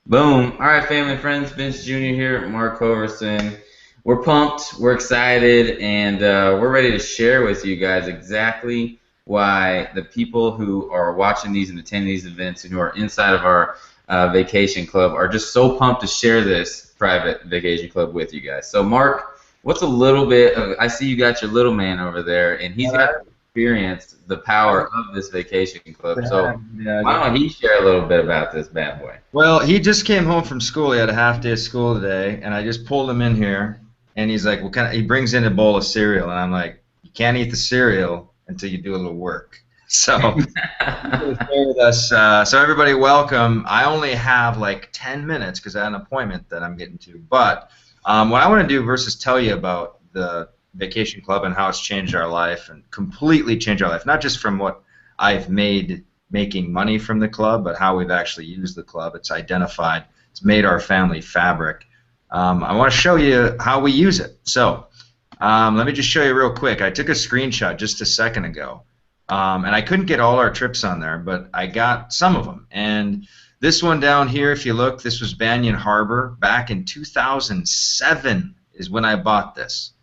Boom. All right, family and friends. Vince Jr. here, Mark Hoverson. We're pumped, we're excited, and we're ready to share with you guys exactly why the people who are watching these and attending these events and who are inside of our vacation club are just so pumped to share this private vacation club with you guys. So, Mark, what's a little bit of, I see you got your little man over there, and he's got experienced the power of this vacation club. So, why don't he share a little bit about this bad boy? Well, he just came home from school. He had a half day of school today, and I just pulled him in here, and he's like, "Well, he brings in a bowl of cereal," and I'm like, "You can't eat the cereal until you do a little work." So, he's here with us. So everybody, welcome. I only have like 10 minutes because I had an appointment that I'm getting to. But what I want to do versus tell you about the vacation club and how it's changed our life and completely changed our life, not just from what I've made making money from the club, but how we've actually used the club. It's identified. It's made our family fabric. I want to show you how we use it. So let me just show you real quick. I took a screenshot just a second ago, and I couldn't get all our trips on there, but I got some of them. And this one down here, if you look, this was Banyan Harbor. Back in 2007 is when I bought this.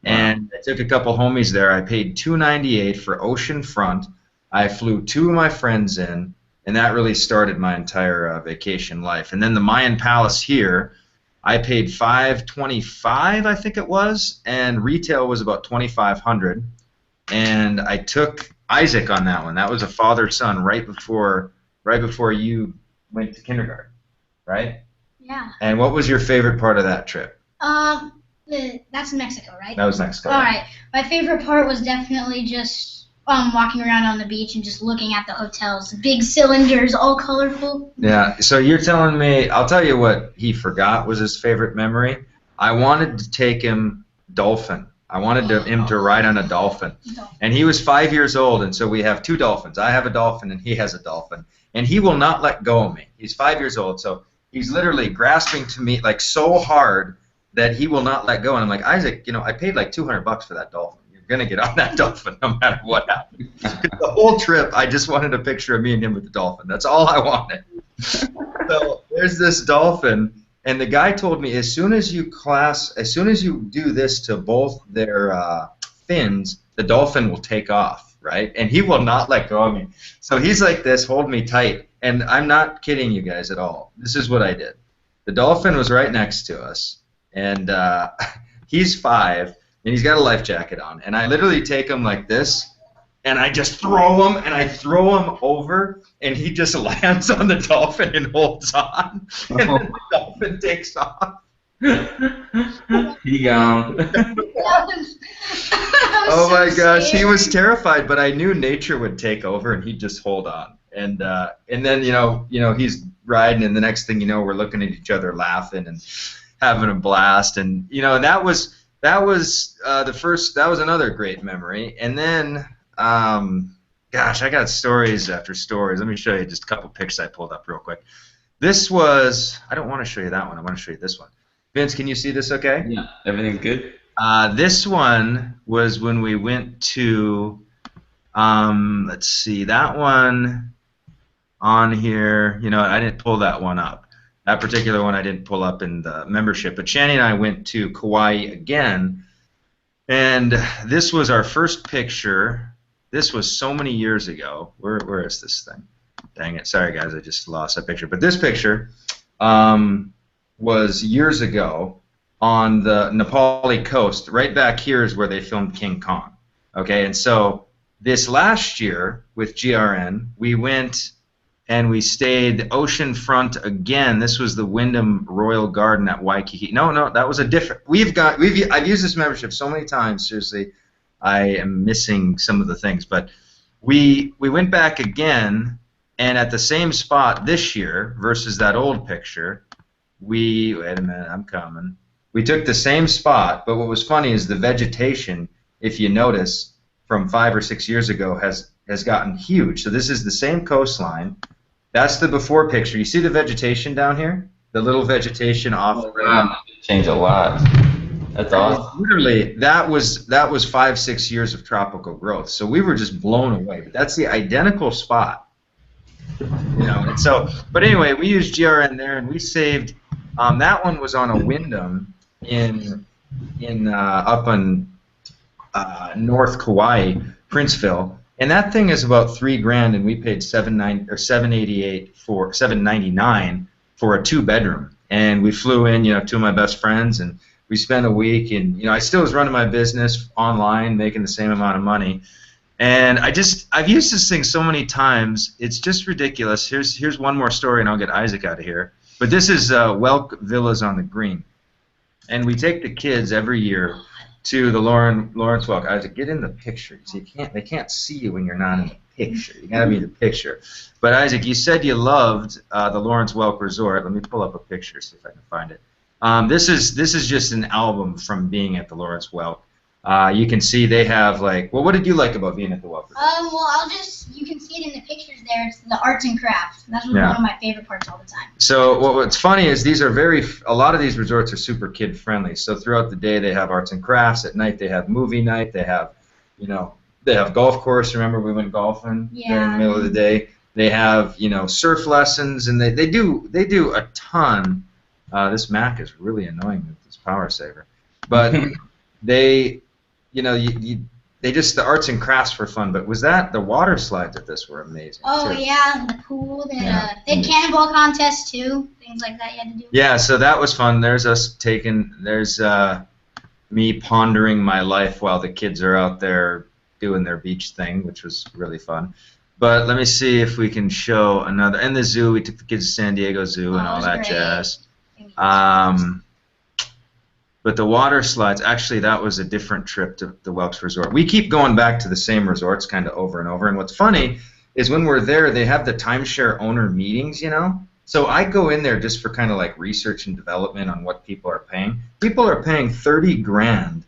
Wow. And I took a couple homies there. I paid $298 for oceanfront. I flew two of my friends in, and that really started my entire vacation life. And then the Mayan Palace here, I paid $525, I think it was, and retail was about $2,500. And I took Isaac on that one. That was a father-son right before you went to kindergarten, right? Yeah. And what was your favorite part of that trip? That's Mexico, right? That was Mexico. All right. My favorite part was definitely just walking around on the beach and just looking at the hotels. Big cylinders, all colorful. Yeah, so you're telling me, I'll tell you what he forgot was his favorite memory. I wanted to take him dolphin. I wanted him to ride on a dolphin. And he was 5 years old, and so we have two dolphins. I have a dolphin, and he has a dolphin. And he will not let go of me. He's 5 years old, so he's literally grasping to me like so hard that he will not let go. And I'm like, Isaac, you know, I paid like $200 for that dolphin. Gonna get on that dolphin no matter what happens. The whole trip, I just wanted a picture of me and him with the dolphin. That's all I wanted. So there's this dolphin, and the guy told me as soon as you do this to both their fins, the dolphin will take off, right? And he will not let go of me. So he's like this, hold me tight, and I'm not kidding you guys at all. This is what I did. The dolphin was right next to us, and he's 5. And he's got a life jacket on, and I literally take him like this, and I just throw him, and I throw him over, and he just lands on the dolphin and holds on, and then the dolphin takes off. He gone. Oh my gosh, he was terrified, but I knew nature would take over, and he'd just hold on. And then you know he's riding, and the next thing you know, we're looking at each other, laughing and having a blast, and that was another great memory. And then, gosh, I got stories after stories. Let me show you just a couple pics I pulled up real quick. This was, I don't want to show you that one. I want to show you this one. Vince, can you see this okay? Yeah, everything's good. This one was when we went to, let's see, that one on here. I didn't pull that one up. That particular one I didn't pull up in the membership, but Shani and I went to Kauai again, and this was our first picture. This was so many years ago. Where is this thing? Dang it, sorry guys, I just lost that picture. But this picture was years ago on the Nepali coast. Right back here is where they filmed King Kong. Okay, and so this last year with GRN, we went and we stayed oceanfront again. This was the Wyndham Royal Garden at Waikiki. No, that was a different. I've used this membership so many times. Seriously, I am missing some of the things. But we went back again, and at the same spot this year versus that old picture, wait a minute, I'm coming. We took the same spot, but what was funny is the vegetation, if you notice, from 5 or 6 years ago has gotten huge. So this is the same coastline. That's the before picture. You see the vegetation down here? The little vegetation off the ground. Changed a lot. That's awesome. Literally, that was 5-6 years of tropical growth. So we were just blown away. But that's the identical spot you know. And so, but anyway, we used GRN there, and we saved. That one was on a Wyndham in up on North Kauai, Princeville, and that thing is about $3,000, and we paid $799 for a 2-bedroom, and we flew in, you know, 2 of my best friends, and we spent a week, and you know, I still was running my business online, making the same amount of money, and I've used this thing so many times, it's just ridiculous. Here's one more story, and I'll get Isaac out of here. But this is Welk Villas on the Green, and we take the kids every year to the Lawrence Welk. Isaac, get in the picture. So they can't see you when you're not in the picture. You gotta be in the picture. But Isaac, you said you loved the Lawrence Welk Resort. Let me pull up a picture, see if I can find it. This is just an album from being at the Lawrence Welk. You can see they have like. Well, what did you like about being at the Welk Resort? Well, you can see it in the pictures there. It's the arts and crafts. That's one of my favorite parts all the time. So what's funny is a lot of these resorts are super kid friendly. So throughout the day they have arts and crafts. At night they have movie night. They have, you know, they have golf course. Remember we went golfing during the middle of the day. They have, you know, surf lessons, and they do a ton. This Mac is really annoying with this power saver, but they, you know, they just, the arts and crafts for fun. But was that the water slides at this were amazing? Oh too. Yeah, the pool. They had cannonball contests too. Things like that you had to do. Yeah, so that was fun. There's me pondering my life while the kids are out there doing their beach thing, which was really fun. But let me see if we can show another. And the zoo, we took the kids to San Diego Zoo and all that great. Jazz. But the water slides, actually, that was a different trip to the Welks Resort. We keep going back to the same resorts kind of over and over. And what's funny is when we're there, they have the timeshare owner meetings, you know? So I go in there just for kind of like research and development on what people are paying. People are paying $30,000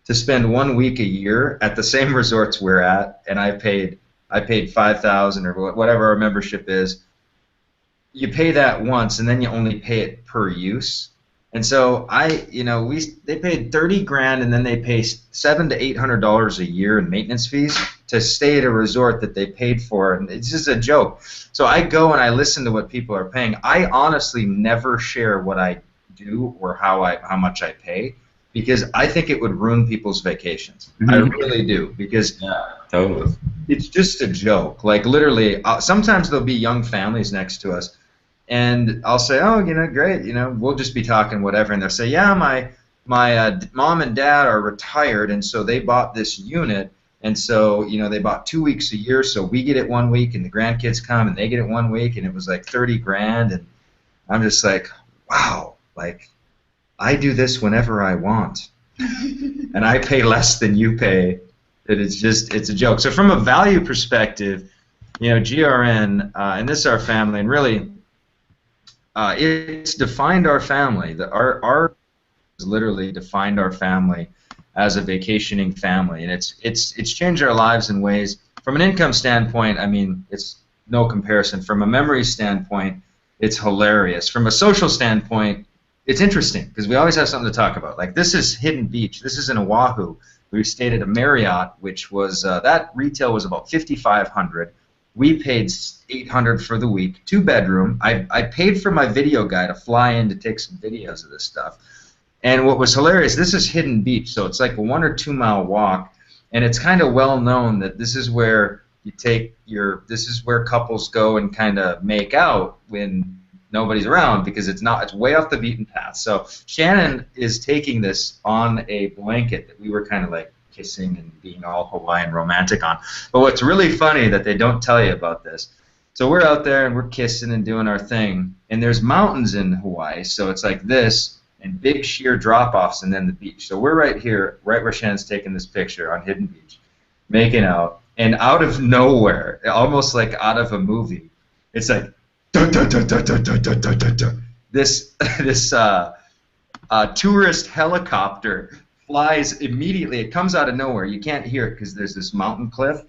to spend 1 week a year at the same resorts we're at, and I paid $5,000 or whatever our membership is. You pay that once, and then you only pay it per use. And so they paid $30,000, and then they pay $700 to $800 a year in maintenance fees to stay at a resort that they paid for, and it's just a joke. So I go and I listen to what people are paying. I honestly never share what I do or how much I pay, because I think it would ruin people's vacations. Mm-hmm. I really do, because totally. It's just a joke. Like literally, sometimes there'll be young families next to us. And I'll say, oh, you know, great, you know, we'll just be talking whatever. And they'll say, yeah, my mom and dad are retired, and so they bought this unit. And so, you know, they bought 2 weeks a year, so we get it 1 week, and the grandkids come, and they get it 1 week, and it was like $30,000. And I'm just like, wow, like, I do this whenever I want. And I pay less than you pay. It's a joke. So from a value perspective, you know, GRN, and this is our family, and really, it's defined our family. Our literally defined our family as a vacationing family, and it's changed our lives in ways. From an income standpoint, I mean, it's no comparison. From a memory standpoint, it's hilarious. From a social standpoint, it's interesting because we always have something to talk about. Like this is Hidden Beach. This is in Oahu. We stayed at a Marriott, which was that retail was about $5,500. We paid $800 for the week, 2-bedroom. I paid for my video guy to fly in to take some videos of this stuff. And what was hilarious, this is Hidden Beach, so it's like a 1 or 2 mile walk, and it's kind of well known that this is where this is where couples go and kind of make out when nobody's around, because it's way off the beaten path. So Shannon is taking this on a blanket that we were kind of like kissing and being all Hawaiian romantic on. But what's really funny that they don't tell you about this, so we're out there and we're kissing and doing our thing, and there's mountains in Hawaii, so it's like this, and big sheer drop-offs, and then the beach. So we're right here, right where Shannon's taking this picture on Hidden Beach, making out, and out of nowhere, almost like out of a movie, it's like, dun, dun, dun, dun, dun, dun, dun, dun, dun, dun. This tourist helicopter flies immediately. It comes out of nowhere. You can't hear it because there's this mountain cliff,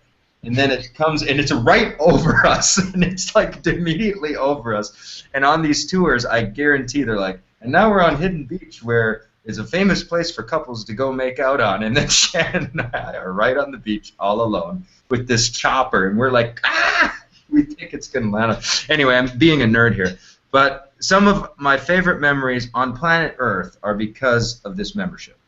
and then it comes, and it's right over us, and it's like immediately over us. And on these tours, I guarantee they're like, and now we're on Hidden Beach, where is a famous place for couples to go make out on, and then Shannon and I are right on the beach all alone with this chopper, and we're like, ah! we think it's going to land. Anyway, I'm being a nerd here. But some of my favorite memories on planet Earth are because of this membership.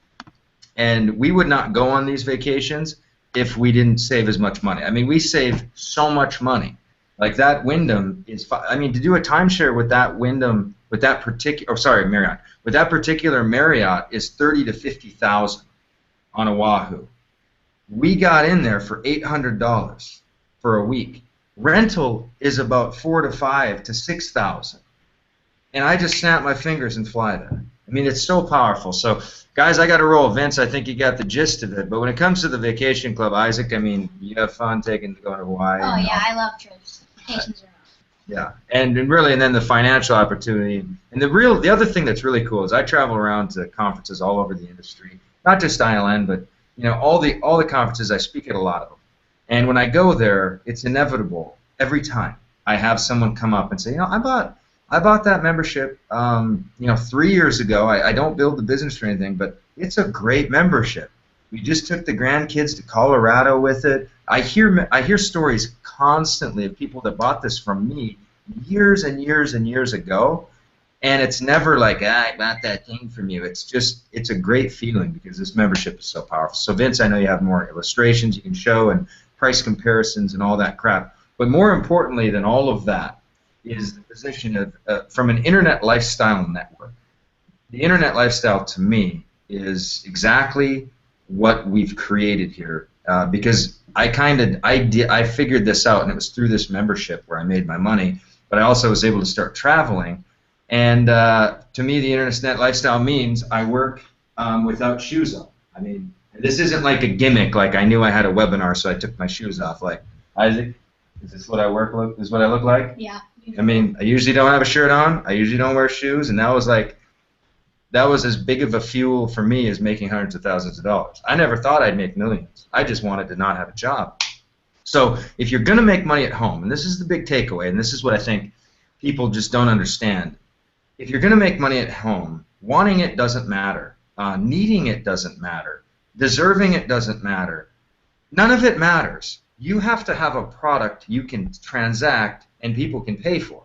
And we would not go on these vacations if we didn't save as much money. I mean, we save so much money. Like that Wyndham is, I mean, to do a timeshare with that Wyndham, with that particular, Marriott, with that particular Marriott is $30,000 to $50,000 on Oahu. We got in there for $800 for a week. Rental is about $4,000 to $5,000 to $6,000, and I just snap my fingers and fly there. I mean, it's so powerful. So, guys, I got to roll. Vince, I think you got the gist of it. But when it comes to the vacation club, Isaac, I mean, you have fun going to Hawaii. Oh yeah, I love trips. Vacations are yeah, and really, and then the financial opportunity, and the other thing that's really cool is I travel around to conferences all over the industry, not just ILN, but all the conferences. I speak at a lot of them, and when I go there, it's inevitable every time I have someone come up and say, I bought that membership, 3 years ago. I don't build the business or anything, but it's a great membership. We just took the grandkids to Colorado with it. I hear stories constantly of people that bought this from me years and years and years ago, and it's never like, I bought that thing from you. It's a great feeling because this membership is so powerful. So Vince, I know you have more illustrations you can show and price comparisons and all that crap, but more importantly than all of that is the position of from an internet lifestyle network. The internet lifestyle to me is exactly what we've created here, because I figured this out, and it was through this membership where I made my money, but I also was able to start traveling, and to me the internet lifestyle means I work without shoes on. I mean, this isn't like a gimmick, like I knew I had a webinar so I took my shoes off. Like, Isaac, is this what I look like? Yeah. I mean, I usually don't have a shirt on, I usually don't wear shoes, and that was as big of a fuel for me as making hundreds of thousands of dollars. I never thought I'd make millions. I just wanted to not have a job. So if you're going to make money at home, and this is the big takeaway, and this is what I think people just don't understand, if you're going to make money at home, wanting it doesn't matter. Needing it doesn't matter. Deserving it doesn't matter. None of it matters. You have to have a product you can transact and people can pay for.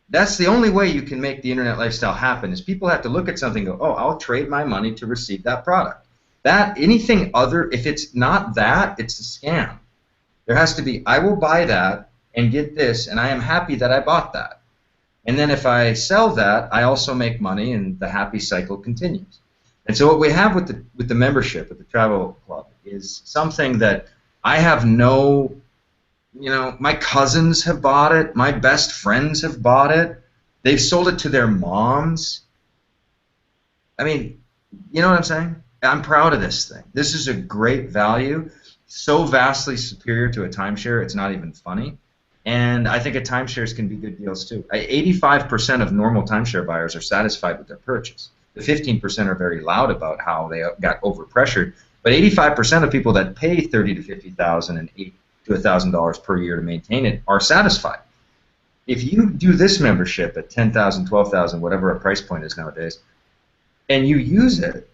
That's the only way you can make the internet lifestyle happen, is people have to look at something and go, oh, I'll trade my money to receive that product. Anything other, if it's not that, it's a scam. There has to be, I will buy that and get this, and I am happy that I bought that. And then if I sell that, I also make money, and the happy cycle continues. And so what we have with the membership, with the travel club, is something that I have no, my cousins have bought it, my best friends have bought it, they've sold it to their moms. I mean, you know what I'm saying? I'm proud of this thing. This is a great value, so vastly superior to a timeshare, it's not even funny. And I think a timeshares can be good deals too. 85% of normal timeshare buyers are satisfied with their purchase. The 15% are very loud about how they got overpressured. But 85% of people that pay $30,000 to $50,000 and $8,000 to $1,000 per year to maintain it are satisfied. If you do this membership at $10,000, $12,000, whatever a price point is nowadays, and you use it,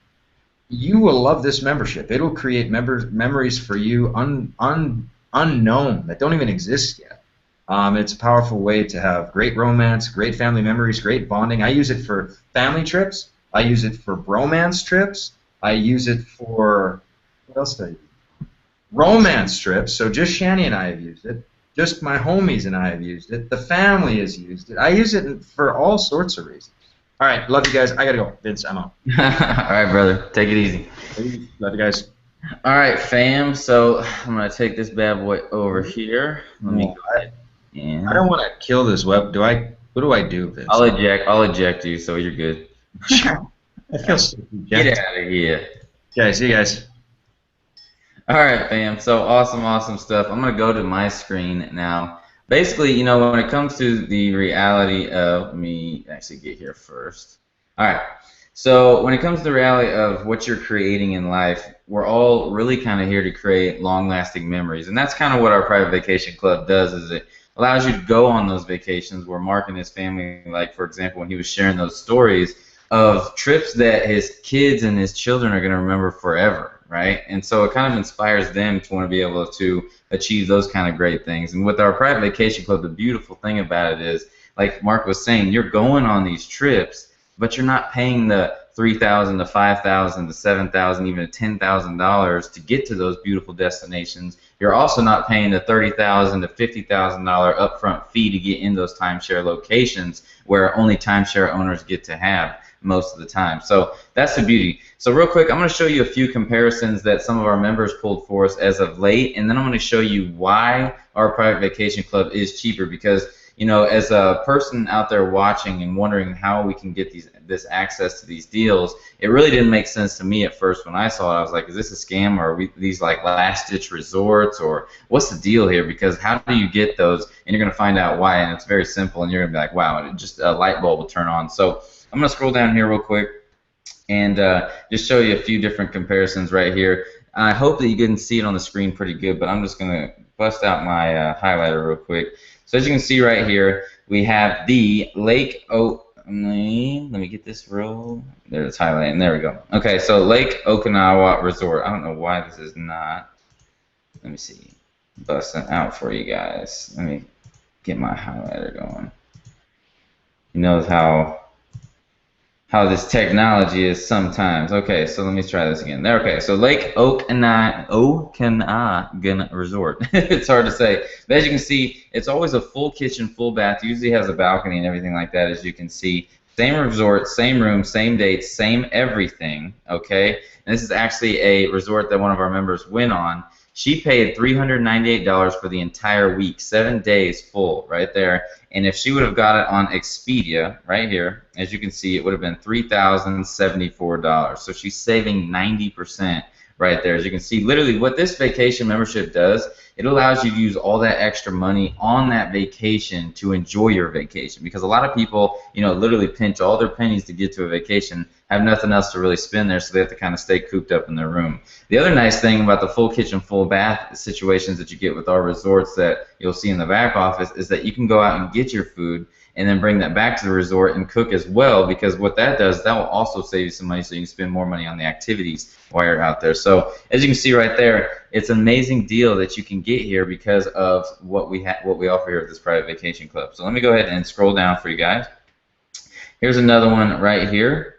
you will love this membership. It'll create memories for you unknown, that don't even exist yet. It's a powerful way to have great romance, great family memories, great bonding. I use it for family trips. I use it for bromance trips. I use it for, what else do I use? Romance trips. So just Shani and I have used it. Just my homies and I have used it. The family has used it. I use it for all sorts of reasons. All right, love you guys. I gotta go. Vince, I'm out. All right, brother. Take it easy. Love you guys. All right, fam. So I'm gonna take this bad boy over here. Let me go ahead. And I don't want to kill this web. What do I do, Vince? I'll eject you, so you're good. I feel stupid. Get out of here. Okay, see you guys. All right, fam. So awesome stuff. I'm gonna go to my screen now. Basically, when it comes to the reality of, let me actually get here first. All right. So when it comes to the reality of what you're creating in life, we're all really kind of here to create long-lasting memories, and that's kind of what our private vacation club does. Is it allows you to go on those vacations where Mark and his family, like for example, when he was sharing those stories of trips that his kids and his children are going to remember forever. right? And so it kind of inspires them to want to be able to achieve those kind of great things. And with our private vacation club, the beautiful thing about it is, like Mark was saying, you're going on these trips, but you're not paying the $3,000 to $5,000 to $7,000, even $10,000 to get to those beautiful destinations. You're also not paying the $30,000 to $50,000 upfront fee to get in those timeshare locations where only timeshare owners get to have most of the time. So that's the beauty. So real quick, I'm going to show you a few comparisons that some of our members pulled for us as of late, and then I'm going to show you why our private vacation club is cheaper. Because, you know, as a person out there watching and wondering how we can get this access to these deals, it really didn't make sense to me at first when I saw it. I was like, is this a scam, or are these like last-ditch resorts, or what's the deal here? Because how do you get those? And you're going to find out why, and it's very simple, and you're going to be like, wow, and just a light bulb will turn on. So I'm going to scroll down here real quick and just show you a few different comparisons right here. I hope that you can see it on the screen pretty good, but I'm just going to bust out my highlighter real quick. So as you can see right here, we have the Lake let me get this real. There it's highlighting. There we go. Okay, so Lake Okinawa Resort. I don't know why this is not. Let me see. Busting out for you guys. Let me get my highlighter going. You know how this technology is sometimes. Okay, so let me try this again. There, okay, so Lake Okinawa Resort. It's hard to say. But as you can see, it's always a full kitchen, full bath. Usually has a balcony and everything like that, as you can see. Same resort, same room, same dates, same everything, okay? And this is actually a resort that one of our members went on. She paid $398 for the entire week, 7 days full, right there. And if she would have got it on Expedia, right here, as you can see, it would have been $3,074. So she's saving 90% right there. As you can see, literally what this vacation membership does, it allows you to use all that extra money on that vacation to enjoy your vacation. Because a lot of people, you know, literally pinch all their pennies to get to a vacation, have nothing else to really spend there, so they have to kind of stay cooped up in their room. The other nice thing about the full kitchen, full bath situations that you get with our resorts that you'll see in the back office is that you can go out and get your food and then bring that back to the resort and cook as well, because what that does, that will also save you some money so you can spend more money on the activities while you're out there. So as you can see right there, it's an amazing deal that you can get here because of what we offer here at this private vacation club. So let me go ahead and scroll down for you guys. Here's another one right here.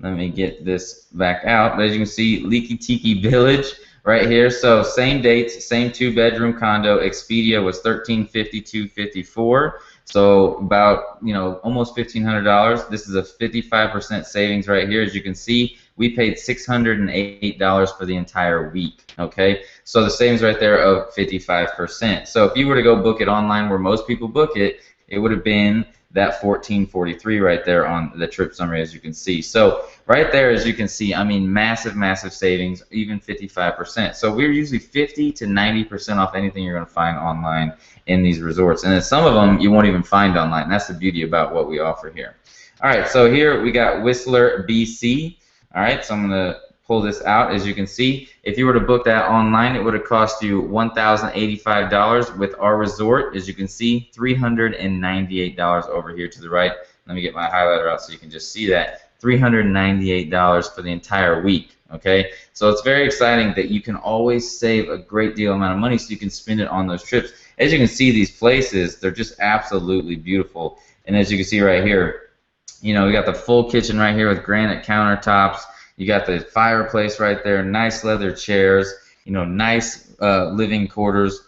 Let me get this back out. But as you can see, Leaky Tiki Village right here. So same dates, same 2-bedroom condo. Expedia was $1,352.54. So about, you know, almost $1,500. This is a 55% savings right here. As you can see, we paid $608 for the entire week. Okay, so the savings right there of 55%. So if you were to go book it online where most people book it, it would have been that $1,443 right there on the trip summary, as you can see. So right there, as you can see, I mean, massive savings, even 55%. So we're usually 50 to 90% off anything you're going to find online in these resorts. And then some of them you won't even find online. And that's the beauty about what we offer here. All right, so here we got Whistler, BC. All right, so I'm going to pull this out. As you can see, if you were to book that online, it would have cost you $1,085. With our resort, as you can see, $398 over here to the right. Let me get my highlighter out so you can just see that. $398 for the entire week. Okay, so it's very exciting that you can always save a great deal amount of money so you can spend it on those trips. As you can see, these places, they're just absolutely beautiful. And as you can see right here, you know, we got the full kitchen right here with granite countertops. You got the fireplace right there, nice leather chairs, you know, nice living quarters,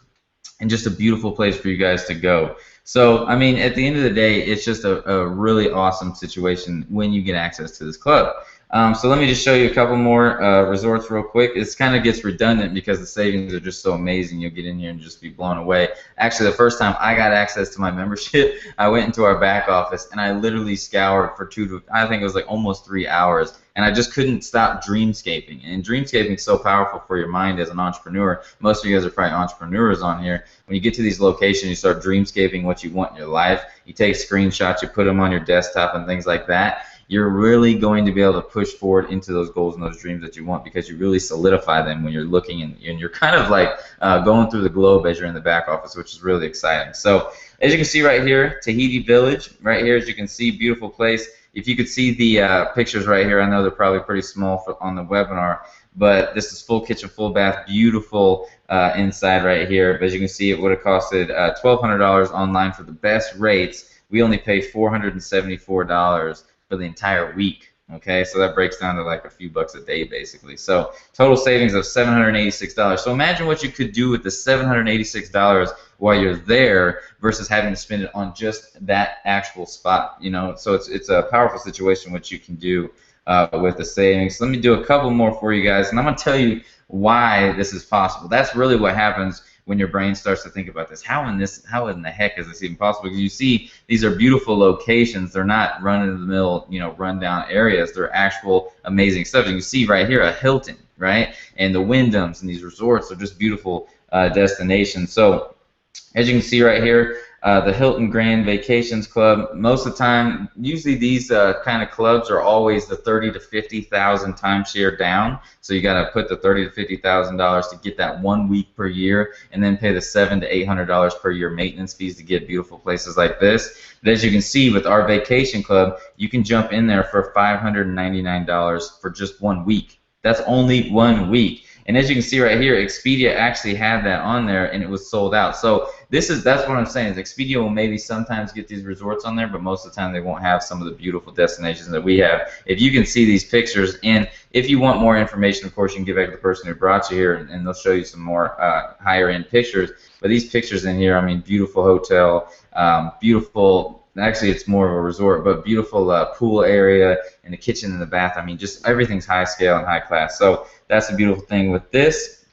and just a beautiful place for you guys to go. So, I mean, at the end of the day, it's just a really awesome situation when you get access to this club. So let me just show you a couple more resorts real quick. It kind of gets redundant because the savings are just so amazing. You'll get in here and just be blown away. Actually, the first time I got access to my membership, I went into our back office and I literally scoured for I think it was like almost 3 hours. And I just couldn't stop dreamscaping. And dreamscaping is so powerful for your mind as an entrepreneur. Most of you guys are probably entrepreneurs on here. When you get to these locations, you start dreamscaping what you want in your life. You take screenshots, you put them on your desktop and things like that. You're really going to be able to push forward into those goals and those dreams that you want because you really solidify them when you're looking and you're kind of like going through the globe as you're in the back office, which is really exciting. So as you can see right here, Tahiti Village, right here, as you can see, beautiful place. If you could see the pictures right here, I know they're probably pretty small on the webinar, but this is full kitchen, full bath, beautiful inside right here. But as you can see, it would have costed $1,200 online for the best rates. We only pay $474 for the entire week. Okay, so that breaks down to like a few bucks a day, basically. So total savings of $786. So imagine what you could do with the $786 while you're there versus having to spend it on just that actual spot. You know, so it's a powerful situation what you can do with the savings. So let me do a couple more for you guys, and I'm gonna tell you why this is possible. That's really what happens when your brain starts to think about this. How in the heck is this even possible? Because you see, these are beautiful locations. They're not run-of-the-mill, you know, run-down areas. They're actual amazing stuff. You can see right here a Hilton, right? And the Wyndhams and these resorts are just beautiful destinations. So as you can see right here, the Hilton Grand Vacations Club. Most of the time, usually these kind of clubs are always the $30,000 to $50,000 timeshare down. So you got to put the $30,000 to $50,000 to get that 1 week per year, and then pay the $700 to $800 per year maintenance fees to get beautiful places like this. But as you can see with our vacation club, you can jump in there for $599 for just 1 week. That's only 1 week. And as you can see right here, Expedia actually had that on there, and it was sold out. So that's what I'm saying, is Expedia will maybe sometimes get these resorts on there, but most of the time they won't have some of the beautiful destinations that we have. If you can see these pictures, and if you want more information, of course, you can get back to the person who brought you here, and they'll show you some more higher-end pictures. But these pictures in here, I mean, beautiful hotel, beautiful. Actually, it's more of a resort, but beautiful pool area and the kitchen and the bath. I mean, just everything's high scale and high class. So that's the beautiful thing with this.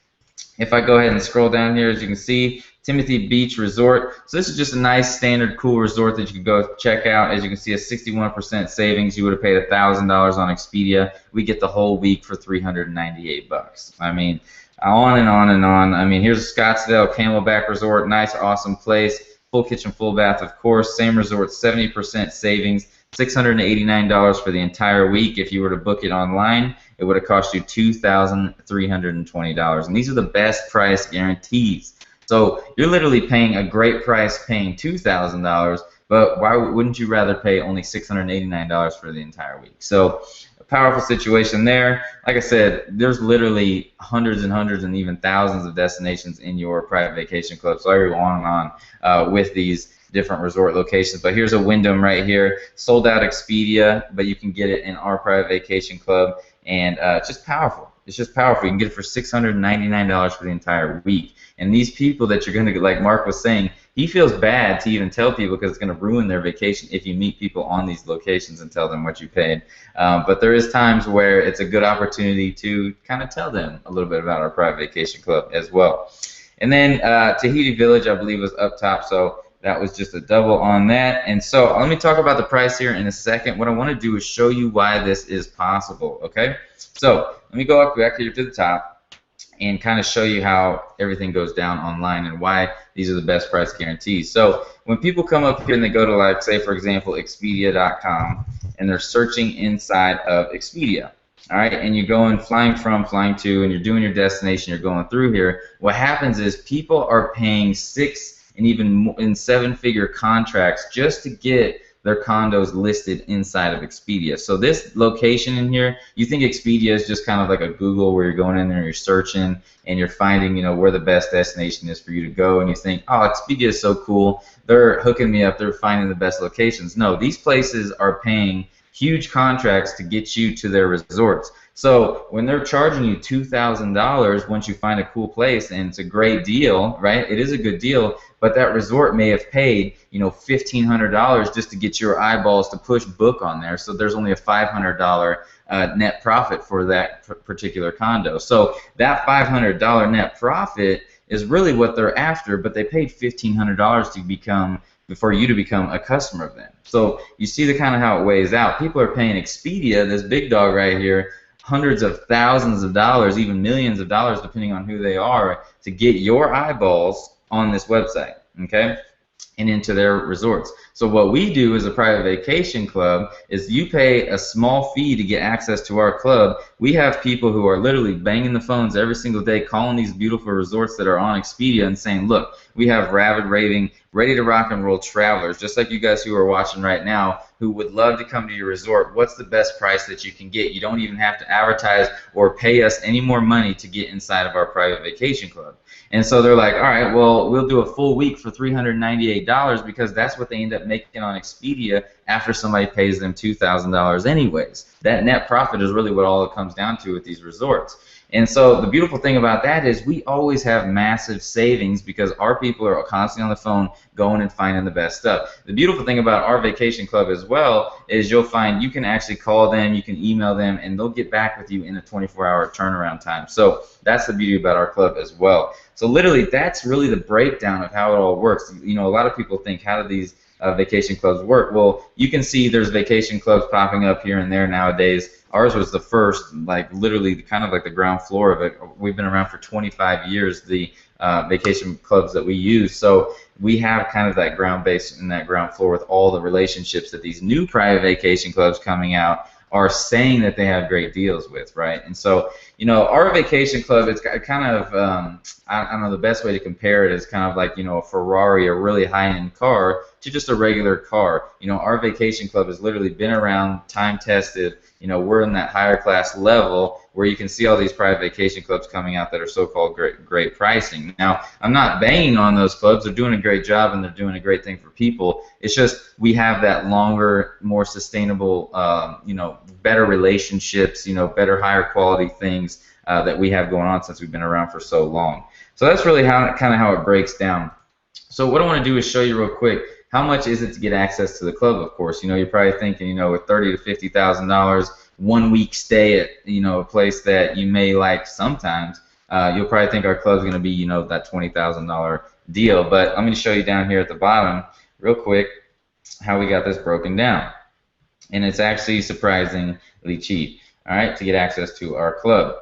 If I go ahead and scroll down here, as you can see, Timothy Beach Resort. So this is just a nice, standard, cool resort that you can go check out. As you can see, a 61% savings. You would have paid $1,000 on Expedia. We get the whole week for $398. I mean, on and on and on. I mean, here's Scottsdale Camelback Resort. Nice, awesome place. Full kitchen, full bath, of course. Same resort, 70% savings, $689 for the entire week. If you were to book it online, it would have cost you $2,320. And these are the best price guarantees. So you're literally paying a great price paying $2,000, but why wouldn't you rather pay only $689 for the entire week? So a powerful situation there. Like I said, there's literally hundreds and hundreds and even thousands of destinations in your private vacation club. So I could go on and on with these different resort locations. But here's a Wyndham right here, sold out Expedia, but you can get it in our private vacation club, and it's just powerful. It's just powerful. You can get it for $699 for the entire week. And these people that you're going to get, like Mark was saying, he feels bad to even tell people because it's going to ruin their vacation if you meet people on these locations and tell them what you paid. But there is times where it's a good opportunity to kind of tell them a little bit about our private vacation club as well. And then Tahiti Village, I believe, was up top, so that was just a double on that. And so let me talk about the price here in a second. What I want to do is show you why this is possible, okay? So let me go up back here to the top and kind of show you how everything goes down online and why these are the best price guarantees. So when people come up here and they go to, like, say, for example, Expedia.com, and they're searching inside of Expedia, all right, and you're going flying from, flying to, and you're doing your destination, you're going through here, what happens is people are paying 6 and even in 7-figure contracts just to get their condos listed inside of Expedia. So this location in here, you think Expedia is just kind of like a Google where you're going in there and you're searching and you're finding, you know, where the best destination is for you to go, and you think, oh, Expedia is so cool, they're hooking me up, they're finding the best locations. No, these places are paying huge contracts to get you to their resorts. So when they're charging you $2,000 once you find a cool place, and it's a great deal, right? It is a good deal, but that resort may have paid, you know, $1,500 just to get your eyeballs to push book on there. So there's only a $500 net profit for that particular condo. So that $500 net profit is really what they're after, but they paid $1,500 to become, for you to become a customer of them. So you see the kind of how it weighs out. People are paying Expedia, this big dog right here, hundreds of thousands of dollars, even millions of dollars, depending on who they are, to get your eyeballs on this website, okay? and into their resorts. So what we do as a private vacation club is you pay a small fee to get access to our club. We have people who are literally banging the phones every single day calling these beautiful resorts that are on Expedia and saying, look, we have rabid raving, ready to rock and roll travelers, just like you guys who are watching right now, who would love to come to your resort. What's the best price that you can get? You don't even have to advertise or pay us any more money to get inside of our private vacation club. And so they're like, all right, well, we'll do a full week for $398 because that's what they end up making on Expedia after somebody pays them $2,000 anyways. That net profit is really what all it comes down to with these resorts. And so the beautiful thing about that is we always have massive savings because our people are constantly on the phone going and finding the best stuff. The beautiful thing about our vacation club as well is you'll find you can actually call them, you can email them, and they'll get back with you in a 24-hour turnaround time. So that's the beauty about our club as well. So literally that's really the breakdown of how it all works. You know, a lot of people think, how do these vacation clubs work? Well, you can see there's vacation clubs popping up here and there nowadays. Ours was the first, like literally kind of like the ground floor of it. We've been around for 25 years, the vacation clubs that we use. So we have kind of that ground base and that ground floor with all the relationships that these new private vacation clubs coming out are saying that they have great deals with, right? And so, you know, our vacation club, it's kind of, I don't know, the best way to compare it is kind of like, you know, a Ferrari, a really high-end car, to just a regular car. You know, our vacation club has literally been around, time-tested. You know, we're in that higher class level where you can see all these private vacation clubs coming out that are so-called great pricing. Now, I'm not banging on those clubs. They're doing a great job and they're doing a great thing for people. It's just we have that longer, more sustainable, you know, better relationships, you know, better, higher quality things that we have going on since we've been around for so long. So that's really how it breaks down. So what I want to do is show you real quick, how much is it to get access to the club, of course. You know, you're probably thinking, you know, with $30,000 to $50,000, 1 week stay at, you know, a place that you may like sometimes, you'll probably think our club's going to be, you know, that $20,000 deal. But I'm going to show you down here at the bottom real quick how we got this broken down. And it's actually surprisingly cheap, all right, to get access to our club.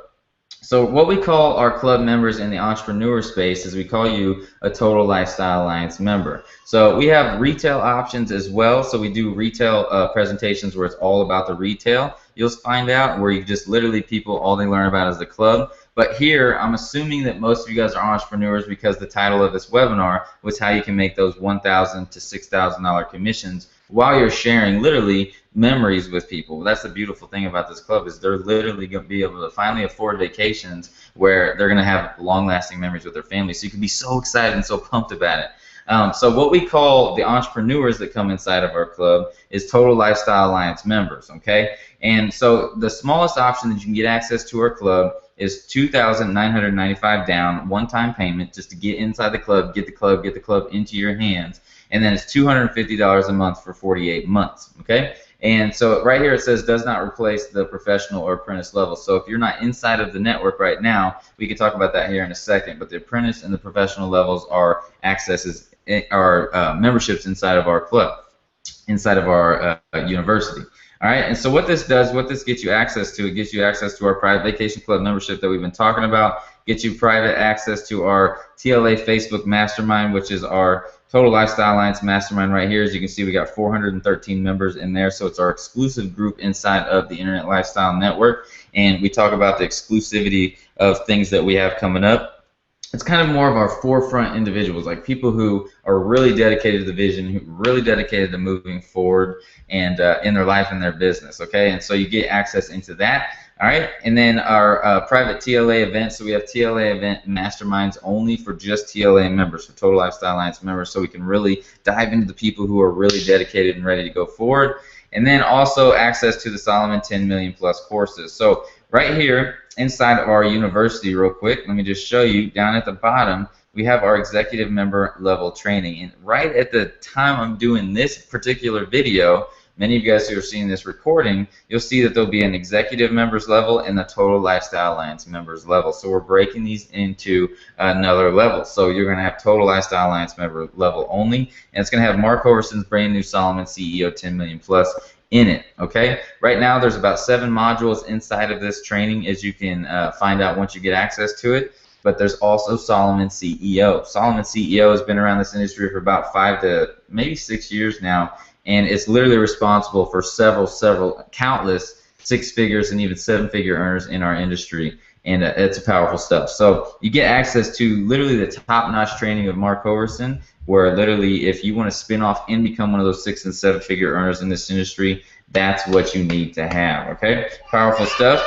So what we call our club members in the entrepreneur space is we call you a Total Lifestyle Alliance member. So we have retail options as well. So we do retail presentations where it's all about the retail. You'll find out where you just literally people, all they learn about is the club. But here, I'm assuming that most of you guys are entrepreneurs because the title of this webinar was how you can make those $1,000 to $6,000 commissions while you're sharing literally memories with people. That's the beautiful thing about this club is they're literally going to be able to finally afford vacations where they're going to have long-lasting memories with their family. So you can be so excited and so pumped about it. So what we call the entrepreneurs that come inside of our club is Total Lifestyle Alliance members, okay? And so the smallest option that you can get access to our club is $2,995 down, one-time payment just to get inside the club, get the club into your hands. And then it's $250 a month for 48 months, okay? And so right here it says does not replace the professional or apprentice level. So if you're not inside of the network right now, we can talk about that here in a second, but the apprentice and the professional levels are memberships inside of our club, inside of our university. All right, and so what this does, what this gets you access to, it gets you access to our private vacation club membership that we've been talking about, gets you private access to our TLA Facebook Mastermind, which is our Total Lifestyle Alliance Mastermind right here. As you can see, we got 413 members in there, so it's our exclusive group inside of the Internet Lifestyle Network, and we talk about the exclusivity of things that we have coming up. It's kind of more of our forefront individuals, like people who are really dedicated to the vision, who are really dedicated to moving forward and in their life and their business, okay? And so you get access into that, all right? And then our private TLA events, so we have TLA event masterminds only for just TLA members, for Total Lifestyle Alliance members, so we can really dive into the people who are really dedicated and ready to go forward. And then also access to the Solomon 10 million plus courses. So right here inside of our university real quick, let me just show you down at the bottom, we have our executive member level training. And right at the time I'm doing this particular video, many of you guys who are seeing this recording, you'll see that there'll be an executive members level and the Total Lifestyle Alliance members level. So we're breaking these into another level. So you're going to have Total Lifestyle Alliance member level only, and it's going to have Mark Hoverson's brand new Solomon CEO 10 million plus in it, okay? Right now there's about 7 modules inside of this training, as you can find out once you get access to it. but there's also Solomon CEO. Solomon CEO has been around this industry for about 5 to maybe 6 years now, and it's literally responsible for several, countless 6 figures and even 7 figure earners in our industry. And it's powerful stuff. So you get access to literally the top-notch training of Mark Overson, where literally if you want to spin off and become one of those 6 and 7 figure earners in this industry, that's what you need to have, okay? Powerful stuff.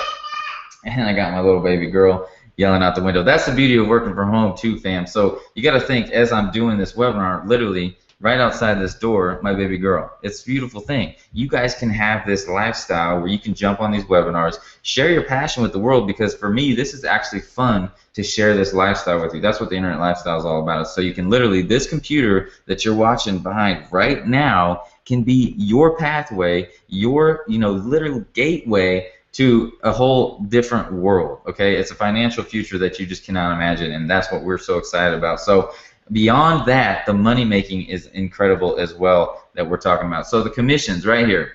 And I got my little baby girl yelling out the window. That's the beauty of working from home too, fam. So you got to think, as I'm doing this webinar, literally right outside this door, my baby girl. It's a beautiful thing. You guys can have this lifestyle where you can jump on these webinars, share your passion with the world, because for me, this is actually fun to share this lifestyle with you. That's what the internet lifestyle is all about. So you can literally, this computer that you're watching behind right now can be your pathway, your, literal gateway to a whole different world, okay? It's a financial future that you just cannot imagine, and that's what we're so excited about. So beyond that, the money making is incredible as well that we're talking about. So the commissions right here.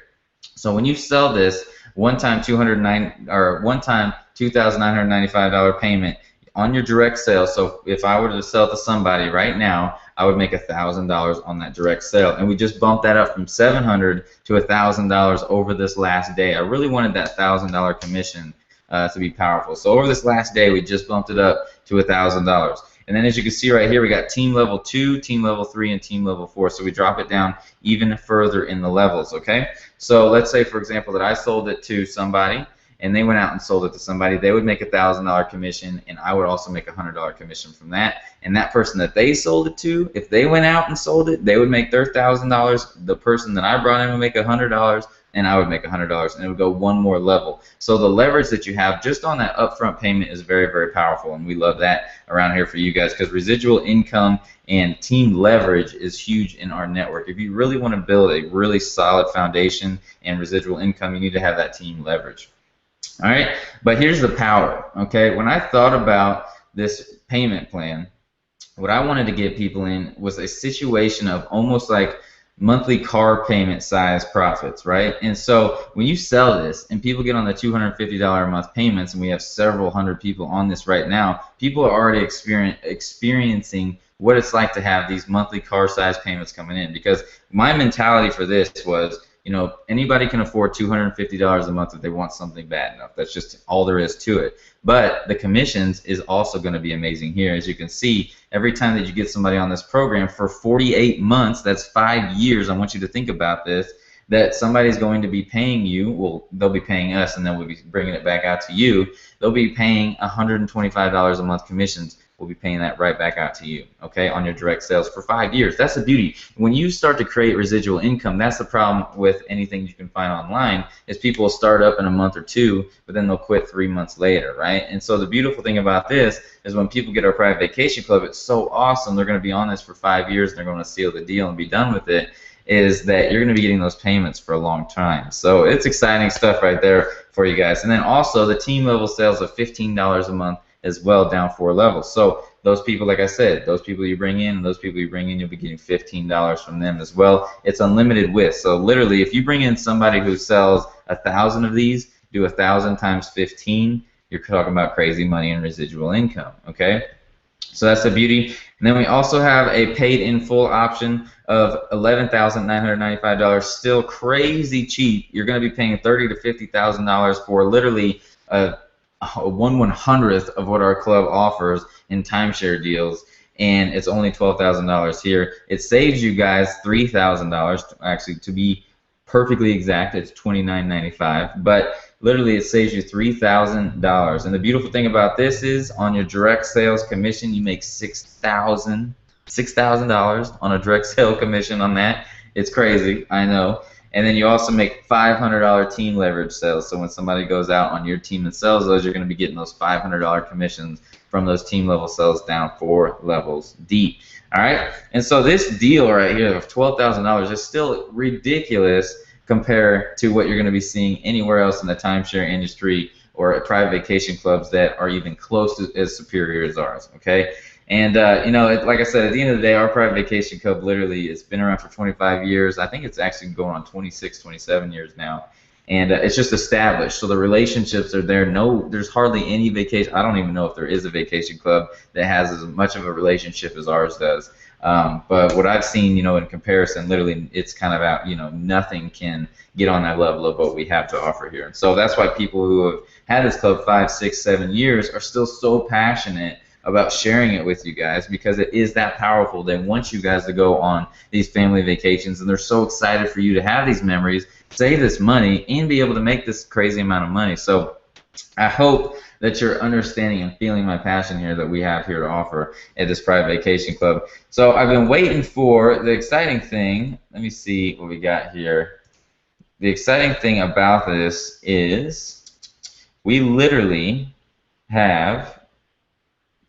So when you sell this one-time $2,995 payment on your direct sale, so if I were to sell to somebody right now, I would make $1,000 on that direct sale, and we just bumped that up from $700 to $1,000 over this last day. I really wanted that $1,000 commission to be powerful. So over this last day, we just bumped it up to $1,000. And then as you can see right here, we got team level 2, team level 3, and team level 4. So we drop it down even further in the levels, okay? So let's say, for example, that I sold it to somebody, and they went out and sold it to somebody. They would make $1,000 commission, and I would also make $100 commission from that. And that person that they sold it to, if they went out and sold it, they would make their $1,000. The person that I brought in would make $100, and I would make $100, and it would go one more level. So the leverage that you have just on that upfront payment is very, very powerful, and we love that around here for you guys, because residual income and team leverage is huge in our network. If you really want to build a really solid foundation and residual income, you need to have that team leverage. All right, but here's the power, okay? When I thought about this payment plan, what I wanted to get people in was a situation of almost like monthly car payment size profits, right? And so when you sell this and people get on the $250 a month payments, and we have several hundred people on this right now, people are already experiencing what it's like to have these monthly car size payments coming in. Because my mentality for this was, anybody can afford $250 a month if they want something bad enough. That's just all there is to it. But the commissions is also going to be amazing here. As you can see, every time that you get somebody on this program for 48 months, that's 5 years. I want you to think about this, that somebody's going to be paying you. Well, they'll be paying us, and then we'll be bringing it back out to you. They'll be paying $125 a month commissions. We'll be paying that right back out to you, okay, on your direct sales for 5 years. That's the beauty. When you start to create residual income, that's the problem with anything you can find online, is people will start up in a month or two, but then they'll quit 3 months later, right? And so the beautiful thing about this is when people get our private vacation club, it's so awesome. They're going to be on this for 5 years, and they're going to seal the deal and be done with it, is that you're going to be getting those payments for a long time. So it's exciting stuff right there for you guys. And then also the team level sales of $15 a month as well, down 4 levels. So those people, like I said, those people you bring in and those people you bring in, you'll be getting $15 from them as well. It's unlimited with. So literally, if you bring in somebody who sells 1,000 of these, do 1,000 times 15, you're talking about crazy money and residual income, okay? So that's the beauty. And then we also have a paid in full option of $11,995, still crazy cheap. You're going to be paying $30,000 to $50,000 for literally a 1/100th of what our club offers in timeshare deals, and it's only $12,000 here. It saves you guys $3,000. Actually, to be perfectly exact, it's $29.95, but literally it saves you $3,000. And the beautiful thing about this is, on your direct sales commission, you make $6,000 on a direct sale commission on that. It's crazy, I know. And then you also make $500 team leverage sales. So when somebody goes out on your team and sells those, you're going to be getting those $500 commissions from those team level sales down 4 levels deep. All right? And so this deal right here of $12,000 is still ridiculous compared to what you're going to be seeing anywhere else in the timeshare industry or at private vacation clubs that are even close to as superior as ours, okay? And, like I said, at the end of the day, our private vacation club literally has been around for 25 years. I think it's actually going on 26, 27 years now. and it's just established. So the relationships are there. No, there's hardly any vacation. I don't even know if there is a vacation club that has as much of a relationship as ours does. But what I've seen, in comparison, literally, it's kind of out. Nothing can get on that level of what we have to offer here. And so that's why people who have had this club 5, 6, 7 years are still so passionate about sharing it with you guys, because it is that powerful. They want you guys to go on these family vacations, and they're so excited for you to have these memories, save this money, and be able to make this crazy amount of money. So I hope that you're understanding and feeling my passion here that we have here to offer at this private vacation club. So I've been waiting for the exciting thing. Let me see what we got here. The exciting thing about this is we literally have,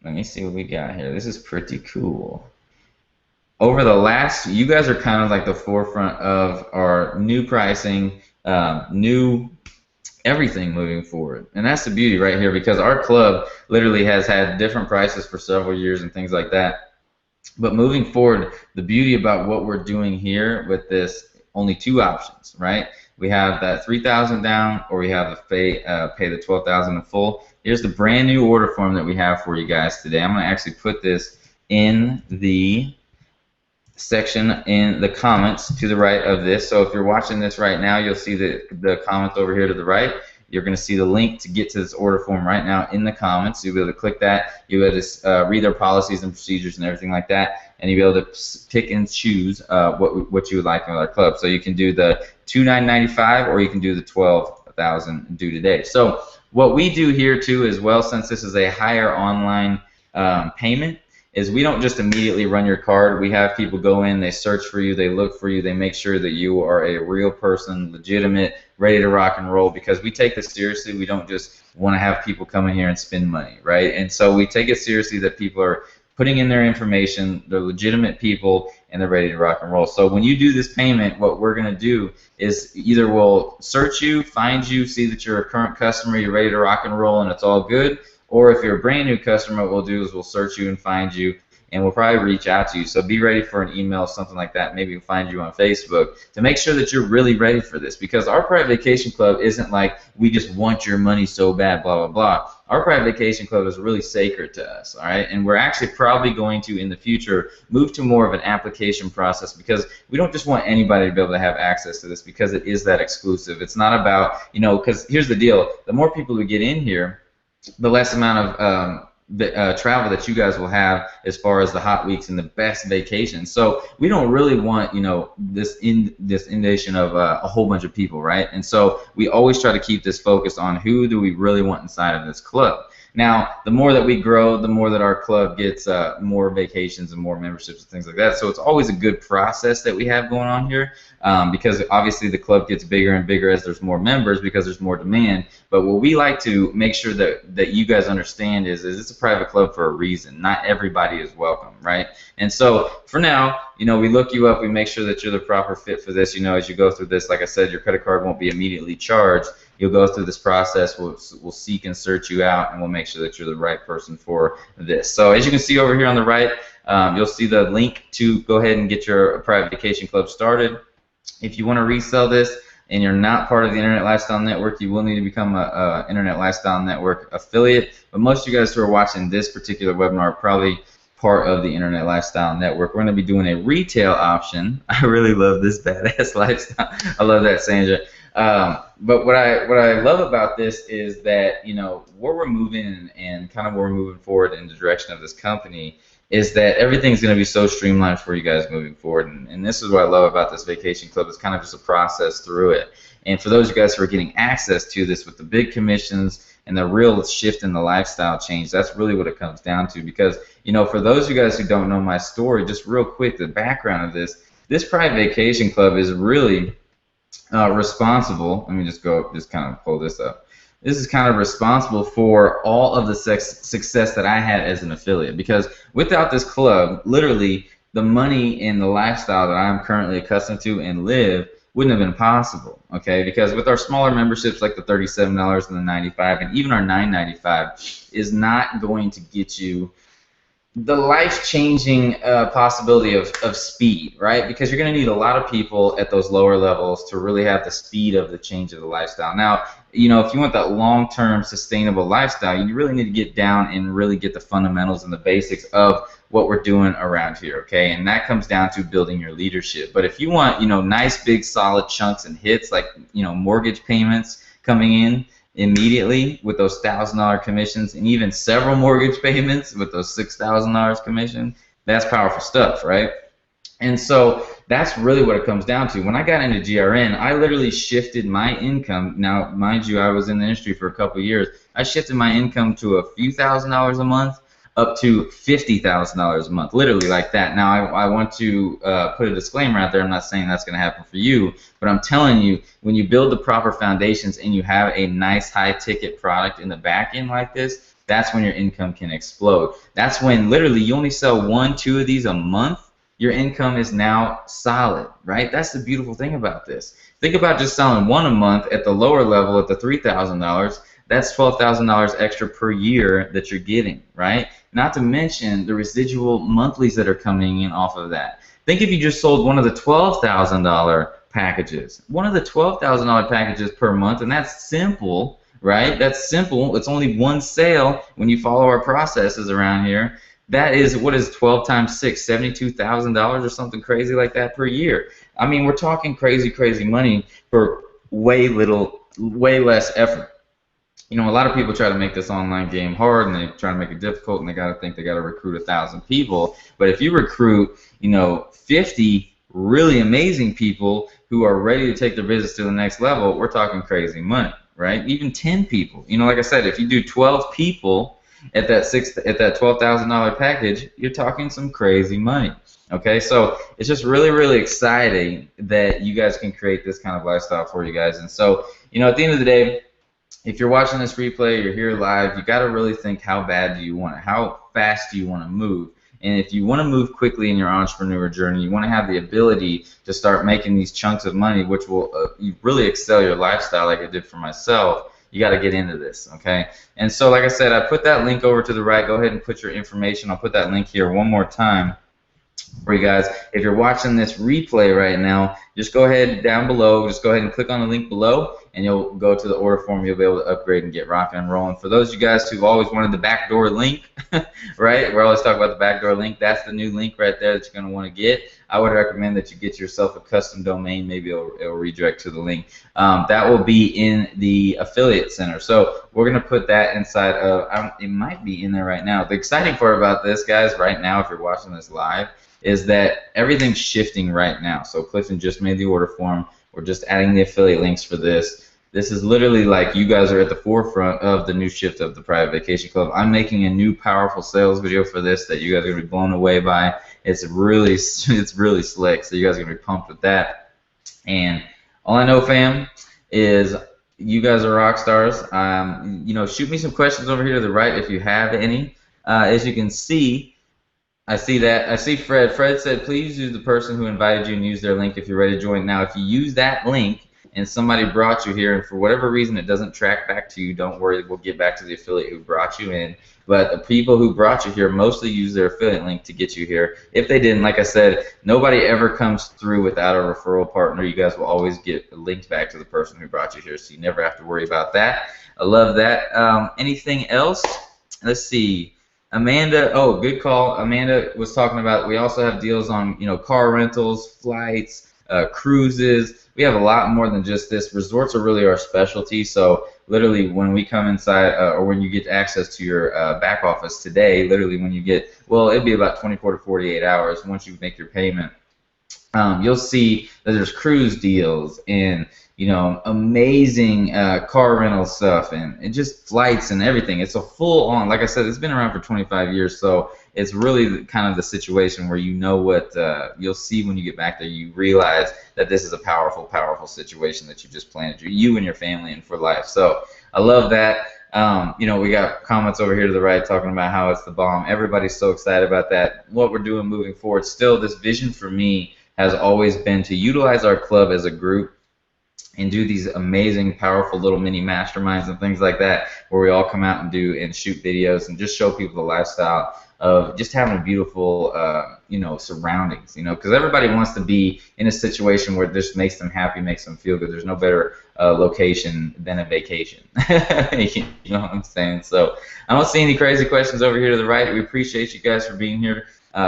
let me see what we got here. This is pretty cool. Over the last, you guys are kind of like the forefront of our new pricing, new everything moving forward. And that's the beauty right here, because our club literally has had different prices for several years and things like that. But moving forward, the beauty about what we're doing here with this, only 2 options, right? We have that $3,000 down, or we have the pay the $12,000 in full. Here's the brand new order form that we have for you guys today. I'm going to actually put this in the section in the comments to the right of this. So if you're watching this right now, you'll see the comment over here to the right. You're going to see the link to get to this order form right now in the comments. You'll be able to click that. You'll be able to read their policies and procedures and everything like that, and you'll be able to pick and choose what you would like in our club. So you can do the $2,995, or you can do the $12,000 due today. So what we do here too as well, since this is a higher online payment, is we don't just immediately run your card. We have people go in, they search for you, they look for you, they make sure that you are a real person, legitimate, ready to rock and roll, because we take this seriously. We don't just want to have people come in here and spend money, right? And so we take it seriously that people are putting in their information, they're legitimate people, and they're ready to rock and roll. So when you do this payment, what we're going to do is either we'll search you, find you, see that you're a current customer, you're ready to rock and roll, and it's all good. Or if you're a brand new customer, what we'll do is we'll search you and find you, and we'll probably reach out to you. So be ready for an email, something like that. Maybe we'll find you on Facebook to make sure that you're really ready for this, because our private vacation club isn't like we just want your money so bad, blah, blah, blah. Our private vacation club is really sacred to us, all right? And we're actually probably going to, in the future, move to more of an application process, because we don't just want anybody to be able to have access to this, because it is that exclusive. It's not about, because here's the deal. The more people who get in here, the less amount of travel that you guys will have as far as the hot weeks and the best vacations. So we don't really want, this inundation of a whole bunch of people, right? And so we always try to keep this focused on who do we really want inside of this club. Now, the more that we grow, the more that our club gets more vacations and more memberships and things like that. So it's always a good process that we have going on here, because obviously the club gets bigger and bigger as there's more members, because there's more demand. But what we like to make sure that you guys understand is it's a private club for a reason. Not everybody is welcome, right? And so for now, we look you up, we make sure that you're the proper fit for this. As you go through this, like I said, your credit card won't be immediately charged. You'll go through this process, we'll seek and search you out, and we'll make sure that you're the right person for this. So as you can see over here on the right, you'll see the link to go ahead and get your private vacation club started. If you want to resell this and you're not part of the Internet Lifestyle Network, you will need to become a Internet Lifestyle Network affiliate. But most of you guys who are watching this particular webinar are probably part of the Internet Lifestyle Network. We're going to be doing a retail option. I really love this badass lifestyle. I love that, Sandra. But what I love about this is that where we're moving and kind of where we're moving forward in the direction of this company is that everything's going to be so streamlined for you guys moving forward. And this is what I love about this vacation club. It's kind of just a process through it. And for those of you guys who are getting access to this with the big commissions and the real shift in the lifestyle change, that's really what it comes down to. Because for those of you guys who don't know my story, just real quick, the background of this private vacation club is really responsible. Let me just kind of pull this up. This is kind of responsible for all of the success that I had as an affiliate, because without this club, literally the money and the lifestyle that I'm currently accustomed to and live wouldn't have been possible, okay? Because with our smaller memberships like the $37 and the $95 and even our $9.95 is not going to get you the life-changing possibility of speed, right? Because you're going to need a lot of people at those lower levels to really have the speed of the change of the lifestyle. Now, if you want that long-term sustainable lifestyle, you really need to get down and really get the fundamentals and the basics of what we're doing around here, okay? And that comes down to building your leadership. But if you want, nice, big, solid chunks and hits like, mortgage payments coming in immediately with those $1,000 commissions, and even several mortgage payments with those $6,000 commission, that's powerful stuff, right? And so that's really what it comes down to. When I got into GRN, I literally shifted my income. Now, mind you, I was in the industry for a couple of years. I shifted my income to a few $1,000s a month up to $50,000 a month, literally like that. Now, I want to put a disclaimer out there. I'm not saying that's going to happen for you, but I'm telling you, when you build the proper foundations and you have a nice high-ticket product in the back end like this, that's when your income can explode. That's when literally you only sell 1, 2 of these a month, your income is now solid, right? That's the beautiful thing about this. Think about just selling 1 a month at the lower level at the $3,000. That's $12,000 extra per year that you're getting, right? Not to mention the residual monthlies that are coming in off of that. Think if you just sold one of the $12,000 packages. One of the $12,000 packages per month, and that's simple, right? That's simple. It's only one sale when you follow our processes around here. That is, what is 12 times 6, $72,000 or something crazy like that per year. I mean, we're talking crazy, crazy money for way less effort. A lot of people try to make this online game hard, and they try to make it difficult, and they got to think they got to recruit 1,000 people. But if you recruit, 50 really amazing people who are ready to take their business to the next level, we're talking crazy money, right? Even 10 people. Like I said, if you do 12 people at that $12,000 package, you're talking some crazy money. Okay, so it's just really, really exciting that you guys can create this kind of lifestyle for you guys. And so, at the end of the day, if you're watching this replay, you're here live, you got to really think, how bad do you want it? How fast do you want to move? And if you want to move quickly in your entrepreneur journey, you want to have the ability to start making these chunks of money, which will really excel your lifestyle like it did for myself. You got to get into this, okay? And so, like I said, I put that link over to the right. Go ahead and put your information. I'll put that link here one more time for you guys. If you're watching this replay right now, just go ahead down below. Just go ahead and click on the link below, and you'll go to the order form. You'll be able to upgrade and get rocking and rolling. For those of you guys who've always wanted the backdoor link, right? We're always talking about the backdoor link. That's the new link right there that you're going to want to get. I would recommend that you get yourself a custom domain. Maybe it'll redirect to the link. That will be in the affiliate center. So we're going to put that inside of, it might be in there right now. The exciting part about this, guys, right now, if you're watching this live, is that everything's shifting right now. So Clifton just made the order form. We're just adding the affiliate links for this. This is literally like you guys are at the forefront of the new shift of the Private Vacation Club. I'm making a new powerful sales video for this that you guys are going to be blown away by. It's really slick, so you guys are going to be pumped with that. And all I know, fam, is you guys are rock stars. Shoot me some questions over here to the right if you have any. As you can see, I see Fred. Fred said, please use the person who invited you and use their link if you're ready to join. Now, if you use that link and somebody brought you here, and for whatever reason it doesn't track back to you, don't worry, we'll get back to the affiliate who brought you in. But the people who brought you here mostly use their affiliate link to get you here. If they didn't, like I said, nobody ever comes through without a referral partner. You guys will always get linked back to the person who brought you here, so you never have to worry about that. I love that. Anything else? Let's see. Amanda, oh, good call. Amanda was talking about, we also have deals on, car rentals, flights, cruises. We have a lot more than just this. Resorts are really our specialty. So literally when we come inside, or when you get access to your back office today, literally when you get, well, it'd be about 24 to 48 hours once you make your payment. You'll see that there's cruise deals and amazing car rental stuff and just flights and everything. It's a full-on, like I said, it's been around for 25 years, so it's really kind of the situation where what you'll see when you get back there. You realize that this is a powerful, powerful situation that you just planted you and your family in for life. So I love that. We got comments over here to the right talking about how it's the bomb. Everybody's so excited about that. What we're doing moving forward, still, this vision for me has always been to utilize our club as a group and do these amazing, powerful little mini masterminds and things like that, where we all come out and do and shoot videos and just show people the lifestyle of just having a beautiful, surroundings, because everybody wants to be in a situation where this makes them happy, makes them feel good. There's no better location than a vacation. You know what I'm saying? So I don't see any crazy questions over here to the right. We appreciate you guys for being here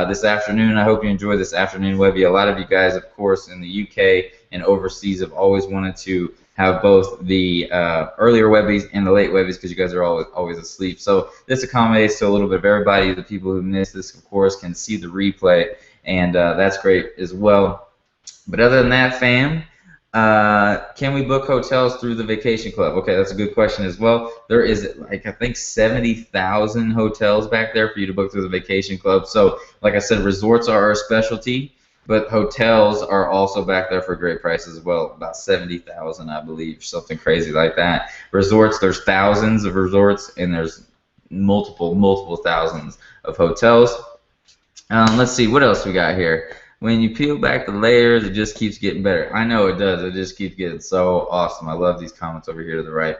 this afternoon. I hope you enjoyed this afternoon Webby. A lot of you guys, of course, in the UK and overseas have always wanted to have both the earlier Webbies and the late Webbies because you guys are always asleep. So this accommodates to a little bit of everybody. The people who missed this, of course, can see the replay, and that's great as well. But other than that, fam, can we book hotels through the Vacation Club? Okay, that's a good question as well. There is, like, I think 70,000 hotels back there for you to book through the Vacation Club. So, like I said, resorts are our specialty, but hotels are also back there for great prices as well. About 70,000, I believe, something crazy like that. Resorts, there's thousands of resorts, and there's multiple thousands of hotels. Let's see, what else we got here? When you peel back the layers, it just keeps getting better. I know it does. It just keeps getting so awesome. I love these comments over here to the right.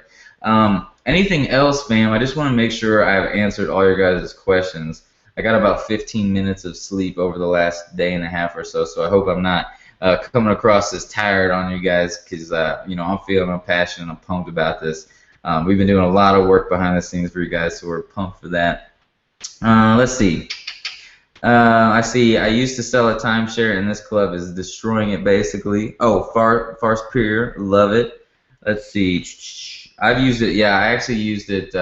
Anything else, fam? I just want to make sure I've answered all your guys' questions. I got about 15 minutes of sleep over the last day and a half or so, so I hope I'm not coming across as tired on you guys because, I'm passionate, I'm pumped about this. We've been doing a lot of work behind the scenes for you guys, so we're pumped for that. Let's see. I see. I used to sell a timeshare, and this club is destroying it, basically. Oh, Farce Pier, love it. Let's see. I've used it. Yeah, I actually used it.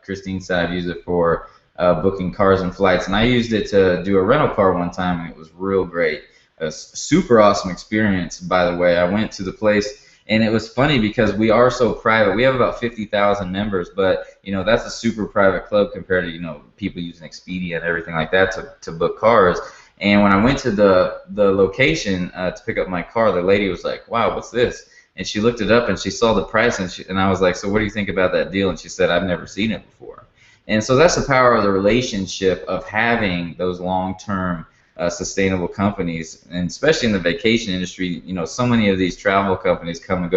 Christine said I've used it for booking cars and flights, and I used it to do a rental car one time, and it was real great. A super awesome experience, by the way. I went to the place, and it was funny because we are so private. We have about 50,000 members, but that's a super private club compared to people using Expedia and everything like that to book cars. And when I went to the location to pick up my car, the lady was like, "Wow, what's this?" And she looked it up and she saw the price, and I was like, "So what do you think about that deal?" And she said, "I've never seen it before." And so that's the power of the relationship of having those long-term sustainable companies, and especially in the vacation industry, so many of these travel companies come and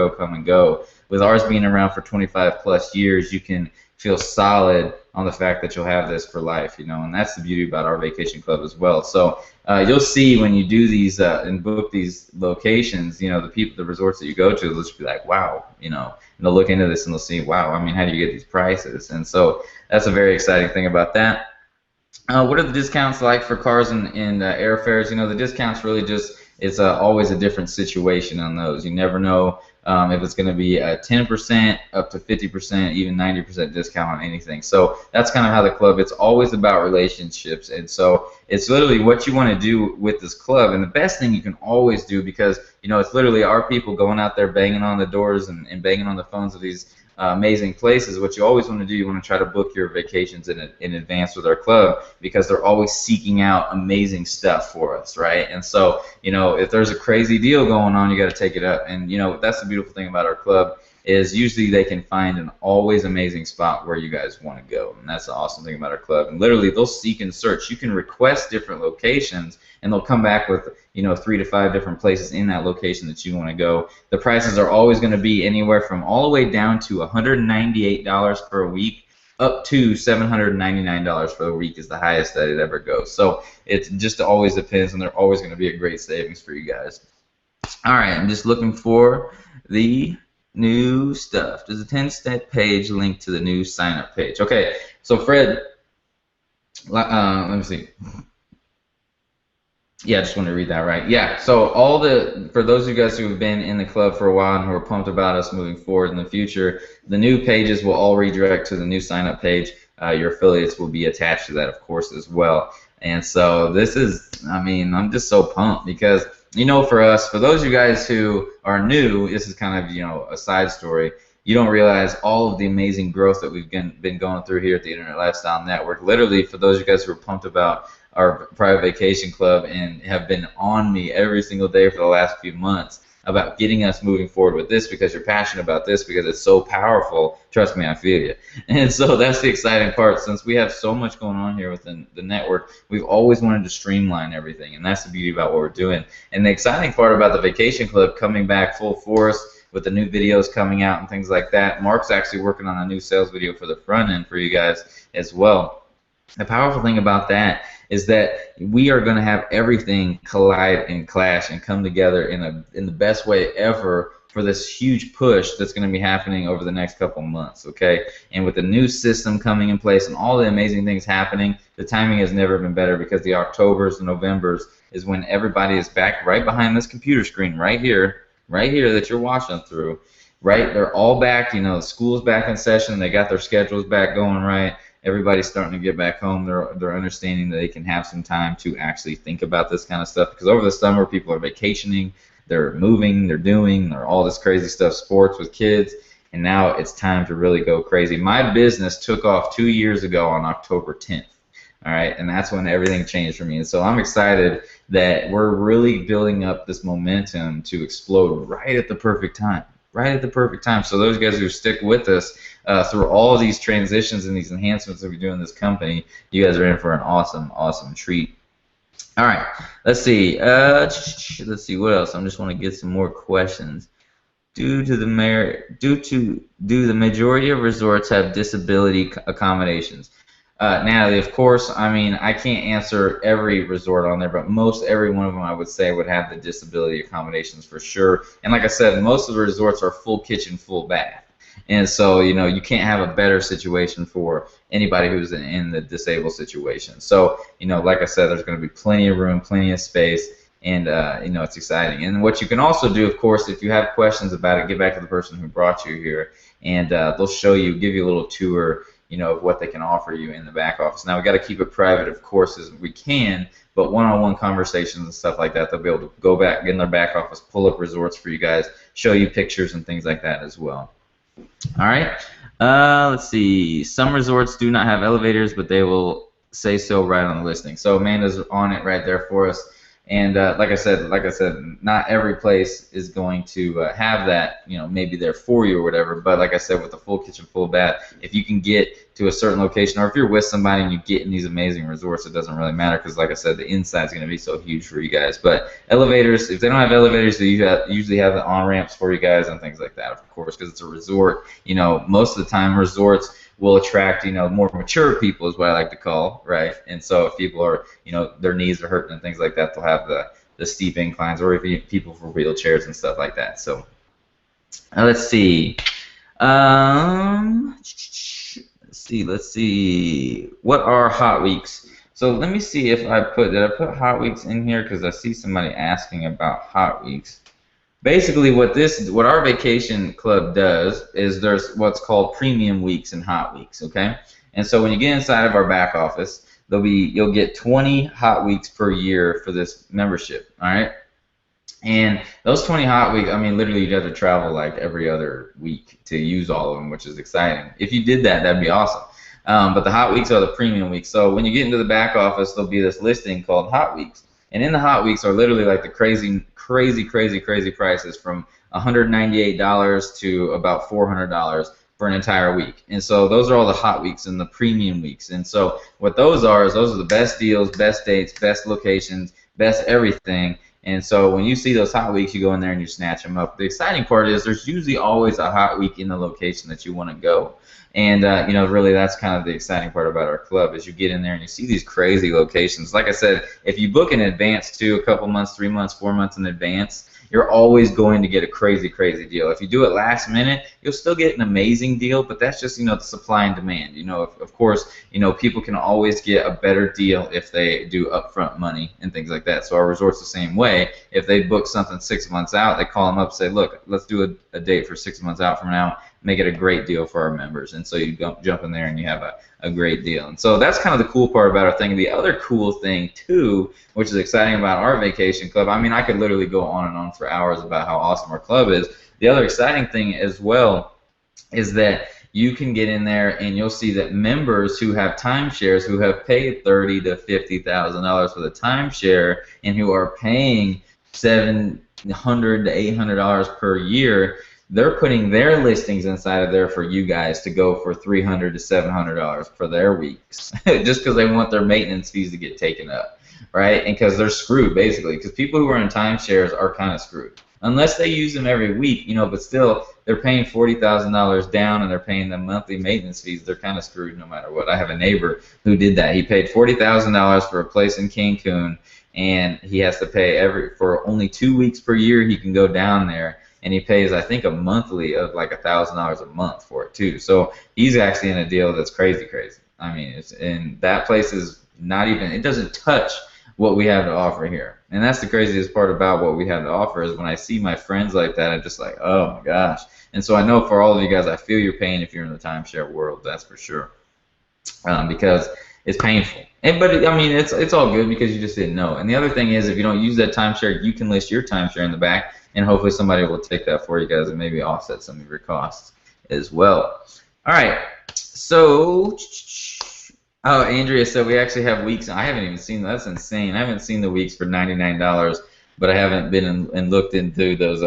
go. With ours being around for 25 plus years, you can feel solid on the fact that you'll have this for life, and that's the beauty about our Vacation Club as well. So you'll see when you do these and book these locations, the resorts that you go to, they'll just be like, wow, and they'll look into this and they'll see, wow, I mean, how do you get these prices? And so that's a very exciting thing about that. What are the discounts like for cars and airfares? The discounts really it's always a different situation on those. You never know if it's going to be a 10%, up to 50%, even 90% discount on anything. So that's kind of how the club, it's always about relationships. And so it's literally what you want to do with this club. And the best thing you can always do, because, it's literally our people going out there banging on the doors and banging on the phones of these amazing places. What you always want to do, you want to try to book your vacations in advance with our club, because they're always seeking out amazing stuff for us, right? And so, if there's a crazy deal going on, you got to take it up. And that's the beautiful thing about our club, is usually they can find an always amazing spot where you guys want to go. And that's the awesome thing about our club. And literally, they'll seek and search. You can request different locations, and they'll come back with 3 to 5 different places in that location that you want to go. The prices are always going to be anywhere from all the way down to $198 for a week up to $799 for a week is the highest that it ever goes. So it just always depends, and they're always going to be a great savings for you guys. All right, I'm just looking for the new stuff. Does the 10-step page link to the new sign-up page? Okay, so Fred, let me see. Yeah, I just wanted to read that right. Yeah, so for those of you guys who have been in the club for a while and who are pumped about us moving forward in the future, the new pages will all redirect to the new sign-up page. Your affiliates will be attached to that, of course, as well. And so this is, I'm just so pumped because, for us, for those of you guys who are new, this is kind of, a side story. You don't realize all of the amazing growth that we've been going through here at the Internet Lifestyle Network. Literally, for those of you guys who are pumped about our private vacation club and have been on me every single day for the last few months about getting us moving forward with this, because you're passionate about this, because it's so powerful. Trust me, I feel you. And so that's the exciting part. Since we have so much going on here within the network, we've always wanted to streamline everything, and that's the beauty about what we're doing. And the exciting part about the Vacation Club coming back full force with the new videos coming out and things like that. Mark's actually working on a new sales video for the front end for you guys as well. The powerful thing about that is that we are going to have everything collide and clash and come together in the best way ever for this huge push that's going to be happening over the next couple months, okay? And with the new system coming in place and all the amazing things happening, the timing has never been better, because the Octobers and Novembers is when everybody is back right behind this computer screen right here that you're watching through, right? They're all back, the school's back in session, they got their schedules back going right. Everybody's starting to get back home. They're understanding that they can have some time to actually think about this kind of stuff, because over the summer people are vacationing, they're moving, they're all this crazy stuff, sports with kids, and now it's time to really go crazy. My business took off 2 years ago on October 10th, all right, and that's when everything changed for me. And so I'm excited that we're really building up this momentum to explode right at the perfect time. So those guys who stick with us through all of these transitions and these enhancements that we do in this company, you guys are in for an awesome treat. All right, let's see. Let's see what else. I just want to get some more questions. Do the majority of resorts have disability accommodations? Natalie, of course. I mean, I can't answer every resort on there, but most every one of them I would say would have the disability accommodations for sure. And like I said, most of the resorts are full kitchen, full bath. And so, you can't have a better situation for anybody who's in the disabled situation. So, like I said, there's going to be plenty of room, plenty of space, and, it's exciting. And what you can also do, of course, if you have questions about it, get back to the person who brought you here, and they'll show you, give you a little tour, of what they can offer you in the back office. Now, we got to keep it private, of course, as we can, but one-on-one conversations and stuff like that, they'll be able to go back, get in their back office, pull up resorts for you guys, show you pictures and things like that as well. All right, let's see. Some resorts do not have elevators, but they will say so right on the listing. So Amanda's on it right there for us. And like I said, not every place is going to have that, maybe there for you or whatever. But like I said, with the full kitchen, full bath, if you can get to a certain location, or if you're with somebody and you get in these amazing resorts, it doesn't really matter, because like I said, the inside's going to be so huge for you guys. But elevators, if they don't have elevators, they usually have the on-ramps for you guys and things like that, of course, because it's a resort. Most of the time resorts will attract, more mature people, is what I like to call, right? And so if people are, their knees are hurting and things like that, they'll have the steep inclines, or if people for wheelchairs and stuff like that. So let's see. Let's see. What are hot weeks? So let me see if did I put hot weeks in here, because I see somebody asking about hot weeks. Basically, what our vacation club does is there's what's called premium weeks and hot weeks, okay? And so when you get inside of our back office, you'll get 20 hot weeks per year for this membership, all right? And those 20 hot weeks, I mean, literally you have to travel like every other week to use all of them, which is exciting. If you did that, that'd be awesome. But the hot weeks are the premium weeks. So when you get into the back office, there'll be this listing called hot weeks. And in the hot weeks are literally like the crazy prices, from $198 to about $400 for an entire week. And so those are all the hot weeks and the premium weeks. And so what those are the best deals, best dates, best locations, best everything. And so when you see those hot weeks, you go in there and you snatch them up. The exciting part is there's usually always a hot week in the location that you want to go. And, really that's kind of the exciting part about our club, is you get in there and you see these crazy locations. Like I said, if you book in advance too, a couple months, 3 months, 4 months in advance, you're always going to get a crazy deal. If you do it last minute, you'll still get an amazing deal, but that's just, the supply and demand. Of course, people can always get a better deal if they do upfront money and things like that. So our resort's the same way. If they book something 6 months out, they call them up and say, look, let's do a date for 6 months out from now, make it a great deal for our members. And so you jump in there and you have a great deal. And so that's kind of the cool part about our thing. The other cool thing too, which is exciting about our vacation club, I mean, I could literally go on and on for hours about how awesome our club is. The other exciting thing as well is that you can get in there and you'll see that members who have timeshares, who have paid $30,000 to $50,000 for the timeshare, and who are paying $700 to $800 per year, they're putting their listings inside of there for you guys to go for $300 to $700 for their weeks, just because they want their maintenance fees to get taken up, right? And because they're screwed, basically, because people who are in timeshares are kind of screwed. unless they use them every week, but still they're paying $40,000 down and they're paying the monthly maintenance fees. They're kind of screwed no matter what. I have a neighbor who did that. He paid $40,000 for a place in Cancun, and he has to pay for only 2 weeks per year he can go down there, and he pays, I think, a monthly of like $1,000 a month for it too. So he's actually in a deal that's crazy. I mean, and that place is not even, it doesn't touch what we have to offer here. And that's the craziest part about what we have to offer is when I see my friends like that, I'm just like, oh my gosh. And so I know for all of you guys, I feel your pain if you're in the timeshare world, that's for sure, because it's painful. But I mean, it's all good because you just didn't know. And the other thing is, if you don't use that timeshare, you can list your timeshare in the back, and hopefully somebody will take that for you guys and maybe offset some of your costs as well. All right, so, oh, Andrea said we actually have weeks. I haven't even seen that. That's insane. I haven't seen the weeks for $99, but I haven't been and looked into those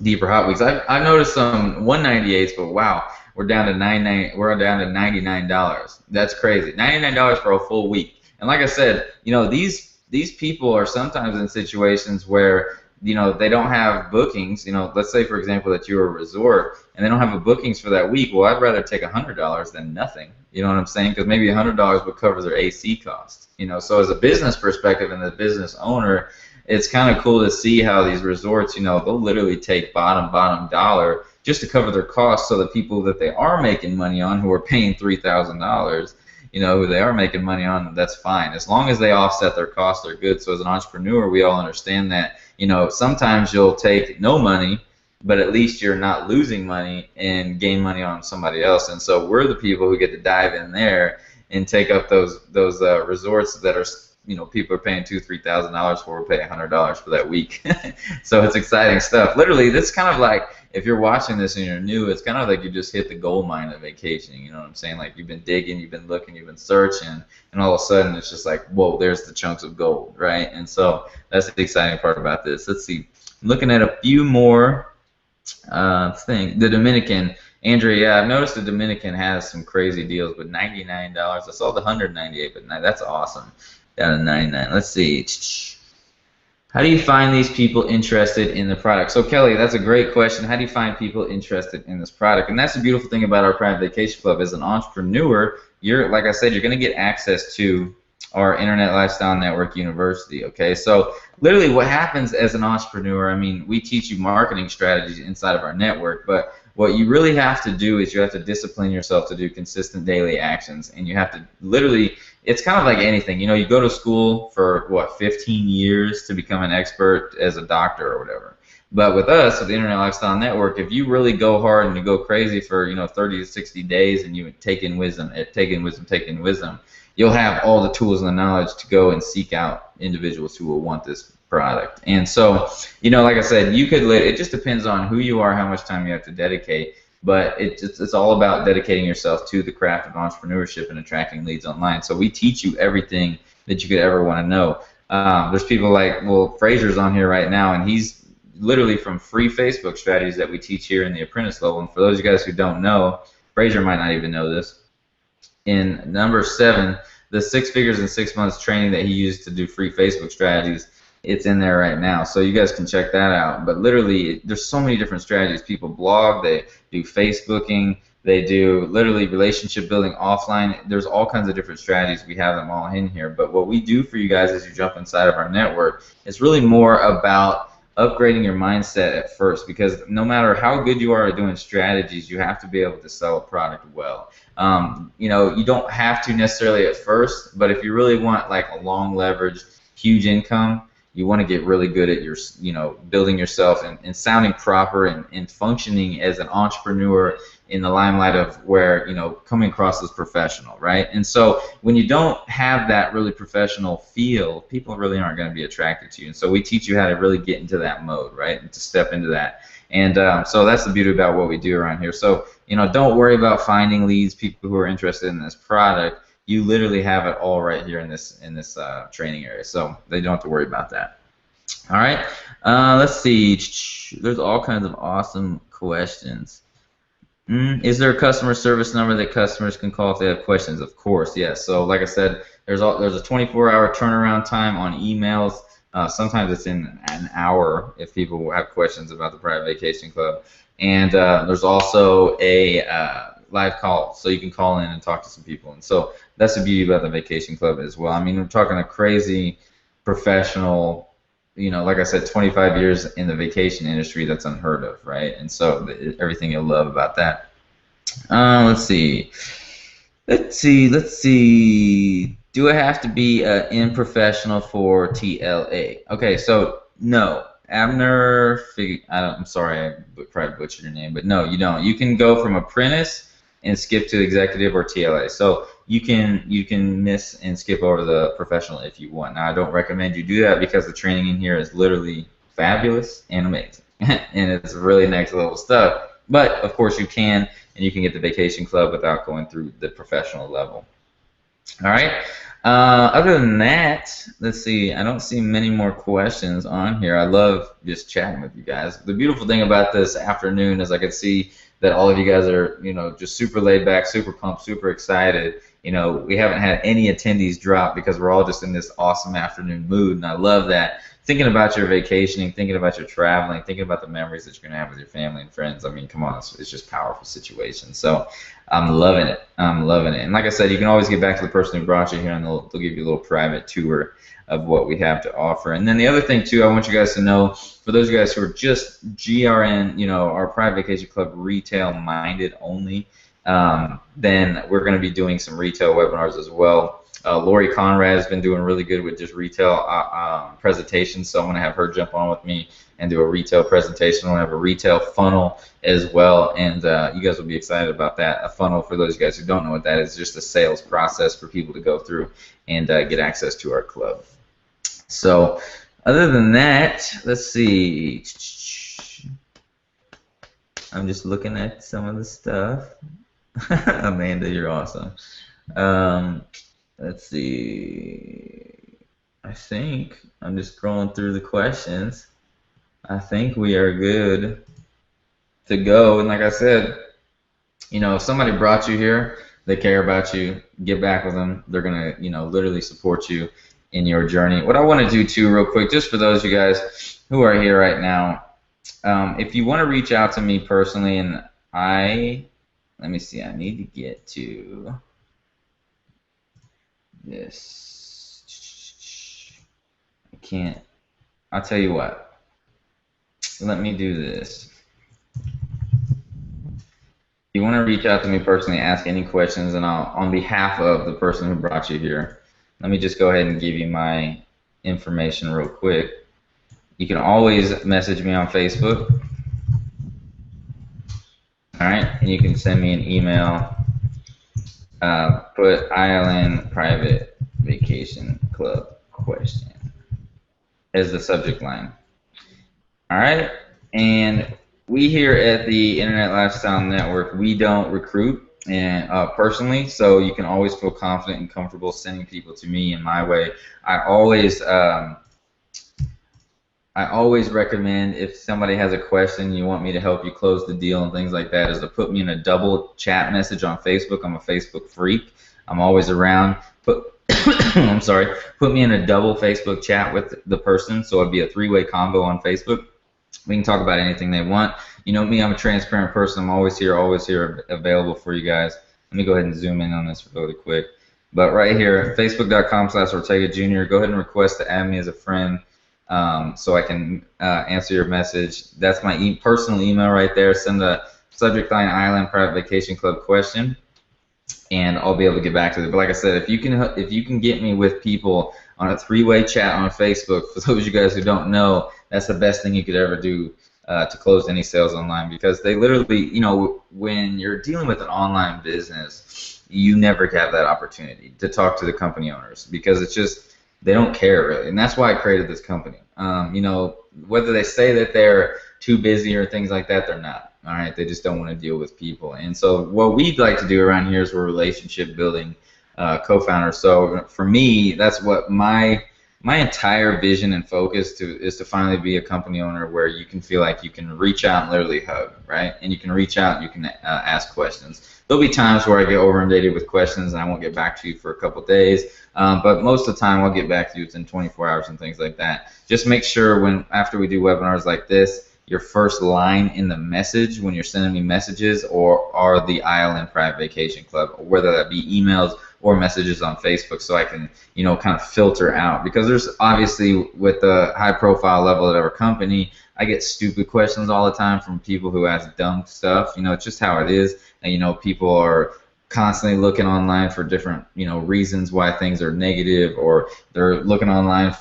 deeper hot weeks. I've noticed some 198s, but wow, we're down to $99. That's crazy. $99 for a full week. And like I said, these people are sometimes in situations where they don't have bookings. Let's say for example that you're a resort and they don't have bookings for that week. Well, I'd rather take $100 than nothing. You know what I'm saying? Because maybe $100 would cover their AC cost. So as a business perspective and the business owner, it's kind of cool to see how these resorts, they'll literally take bottom dollar just to cover their costs, so the people that they are making money on, who are paying $3,000, who they are making money on, that's fine. As long as they offset their costs, they're good. So as an entrepreneur, we all understand that, sometimes you'll take no money, but at least you're not losing money and gain money on somebody else. And so we're the people who get to dive in there and take up those resorts that are, people are paying $2,000, $3,000 for. We're paying $100 for that week. So it's exciting stuff. Literally, this kind of like, if you're watching this and you're new, it's kind of like you just hit the gold mine of vacationing. You know what I'm saying? Like you've been digging, you've been looking, you've been searching, and all of a sudden it's just like, whoa, there's the chunks of gold, right? And so that's the exciting part about this. Let's see. I'm looking at a few more things. The Dominican, Andrea, yeah, I've noticed the Dominican has some crazy deals, but $99. I saw the 198, but that's awesome. Down to 99. Let's see. How do you find these people interested in the product? So Kelly, that's a great question. How do you find people interested in this product? And that's the beautiful thing about our Private Vacation Club. As an entrepreneur, like I said, you're going to get access to our Internet Lifestyle Network University. Okay, so literally what happens as an entrepreneur, I mean, we teach you marketing strategies inside of our network, but what you really have to do is you have to discipline yourself to do consistent daily actions, and you have to literally, it's kind of like anything. You go to school for, 15 years to become an expert as a doctor or whatever. But with us, with the Internet Lifestyle Network, if you really go hard and you go crazy for, 30 to 60 days and you take in wisdom, you'll have all the tools and the knowledge to go and seek out individuals who will want this product. And so, like I said, it just depends on who you are, how much time you have to dedicate, but it's all about dedicating yourself to the craft of entrepreneurship and attracting leads online. So we teach you everything that you could ever want to know. There's people like, Fraser's on here right now, and he's literally from free Facebook strategies that we teach here in the apprentice level. And for those of you guys who don't know, Fraser might not even know this. In number 7, the 6 figures in 6 months training that he used to do free Facebook strategies, it's in there right now, so you guys can check that out. But literally, there's so many different strategies. People blog, they do Facebooking, they do literally relationship building offline. There's all kinds of different strategies. We have them all in here. But what we do for you guys as you jump inside of our network is really more about upgrading your mindset at first, because no matter how good you are at doing strategies, you have to be able to sell a product well. You don't have to necessarily at first, but if you really want like a long leverage, huge income, you want to get really good at your, building yourself and sounding proper and functioning as an entrepreneur in the limelight of where, coming across as professional, right? And so when you don't have that really professional feel, people really aren't going to be attracted to you. And so we teach you how to really get into that mode, right? And to step into that. And so that's the beauty about what we do around here. So, don't worry about finding leads, people who are interested in this product. You literally have it all right here in this training area, so they don't have to worry about that. All right, let's see. There's all kinds of awesome questions. Is there a customer service number that customers can call if they have questions? Of course, yes. So like I said, there's a 24-hour turnaround time on emails. Sometimes it's in an hour if people have questions about the private vacation club. And there's also a live call, so you can call in and talk to some people. And so that's the beauty about the vacation club as well. I mean, we're talking a crazy professional, like I said, 25 years in the vacation industry. That's unheard of, right? And so everything you'll love about that. Let's see. Do I have to be in professional for TLA? Okay, so no. Abner, I'm sorry, I probably butchered your name, but no, you don't. You can go from apprentice and skip to executive or TLA. So you can miss and skip over the professional if you want. Now, I don't recommend you do that because the training in here is literally fabulous and amazing, and it's really next level stuff. But of course, you can, and you can get the vacation club without going through the professional level. All right. Other than that, let's see. I don't see many more questions on here. I love just chatting with you guys. The beautiful thing about this afternoon is I can see that all of you guys are, just super laid back, super pumped, super excited. We haven't had any attendees drop because we're all just in this awesome afternoon mood, and I love that. Thinking about your vacationing, thinking about your traveling, thinking about the memories that you're going to have with your family and friends. I mean, come on, it's just powerful situation. So I'm loving it. I'm loving it. And like I said, you can always get back to the person who brought you here, and they'll give you a little private tour of what we have to offer. And then the other thing, too, I want you guys to know, for those of you guys who are just GRN, our Private Vacation Club retail-minded only, then we're going to be doing some retail webinars as well. Lori Conrad has been doing really good with just retail presentations, so I'm going to have her jump on with me and do a retail presentation. We'll have a retail funnel as well, and you guys will be excited about that. A funnel, for those guys who don't know what that is, just a sales process for people to go through and get access to our club. So other than that, let's see. I'm just looking at some of the stuff. Amanda, you're awesome. Let's see. I think I'm just scrolling through the questions. I think we are good to go. And like I said, if somebody brought you here, they care about you, get back with them. They're going to, literally support you in your journey. What I want to do, too, real quick, just for those of you guys who are here right now, if you want to reach out to me personally, and let me see, I need to get to this. I can't. I'll tell you what. Let me do this. If you want to reach out to me personally, ask any questions, and I'll, on behalf of the person who brought you here, let me just go ahead and give you my information real quick. You can always message me on Facebook. All right, and you can send me an email. Put Island Private Vacation Club question as the subject line. All right, and we here at the Internet Lifestyle Network, we don't recruit and personally, so you can always feel confident and comfortable sending people to me in my way. I always recommend, if somebody has a question, you want me to help you close the deal and things like that, is to put me in a double chat message on Facebook. I'm a Facebook freak. I'm always around. I'm sorry. Put me in a double Facebook chat with the person, so it'd be a three-way combo on Facebook. We can talk about anything they want. You know me, I'm a transparent person. I'm always here, available for you guys. Let me go ahead and zoom in on this really quick. But right here, facebook.com/Ortega Jr., go ahead and request to add me as a friend. So I can answer your message. That's my personal email right there. Send the subject line Island Private Vacation Club question, and I'll be able to get back to it. But like I said, if you can get me with people on a three-way chat on Facebook, for those of you guys who don't know, that's the best thing you could ever do to close any sales online, because they literally, when you're dealing with an online business, you never have that opportunity to talk to the company owners, because it's just, they don't care really, and that's why I created this company. Whether they say that they're too busy or things like that, they're not. All right, they just don't want to deal with people. And so what we'd like to do around here is we're relationship building co-founders. So for me, that's what my my entire vision and focus is to finally be a company owner where you can feel like you can reach out and literally hug, right? And you can reach out and you can ask questions. There'll be times where I get inundated with questions and I won't get back to you for a couple days, but most of the time I'll get back to you within 24 hours and things like that. Just make sure after we do webinars like this, your first line in the message when you're sending me messages are the ILN Private Vacation Club, whether that be emails or messages on Facebook, so I can, kind of filter out. Because there's obviously, with the high profile level at our company, I get stupid questions all the time from people who ask dumb stuff. It's just how it is. And, people are constantly looking online for different, reasons why things are negative, or they're looking online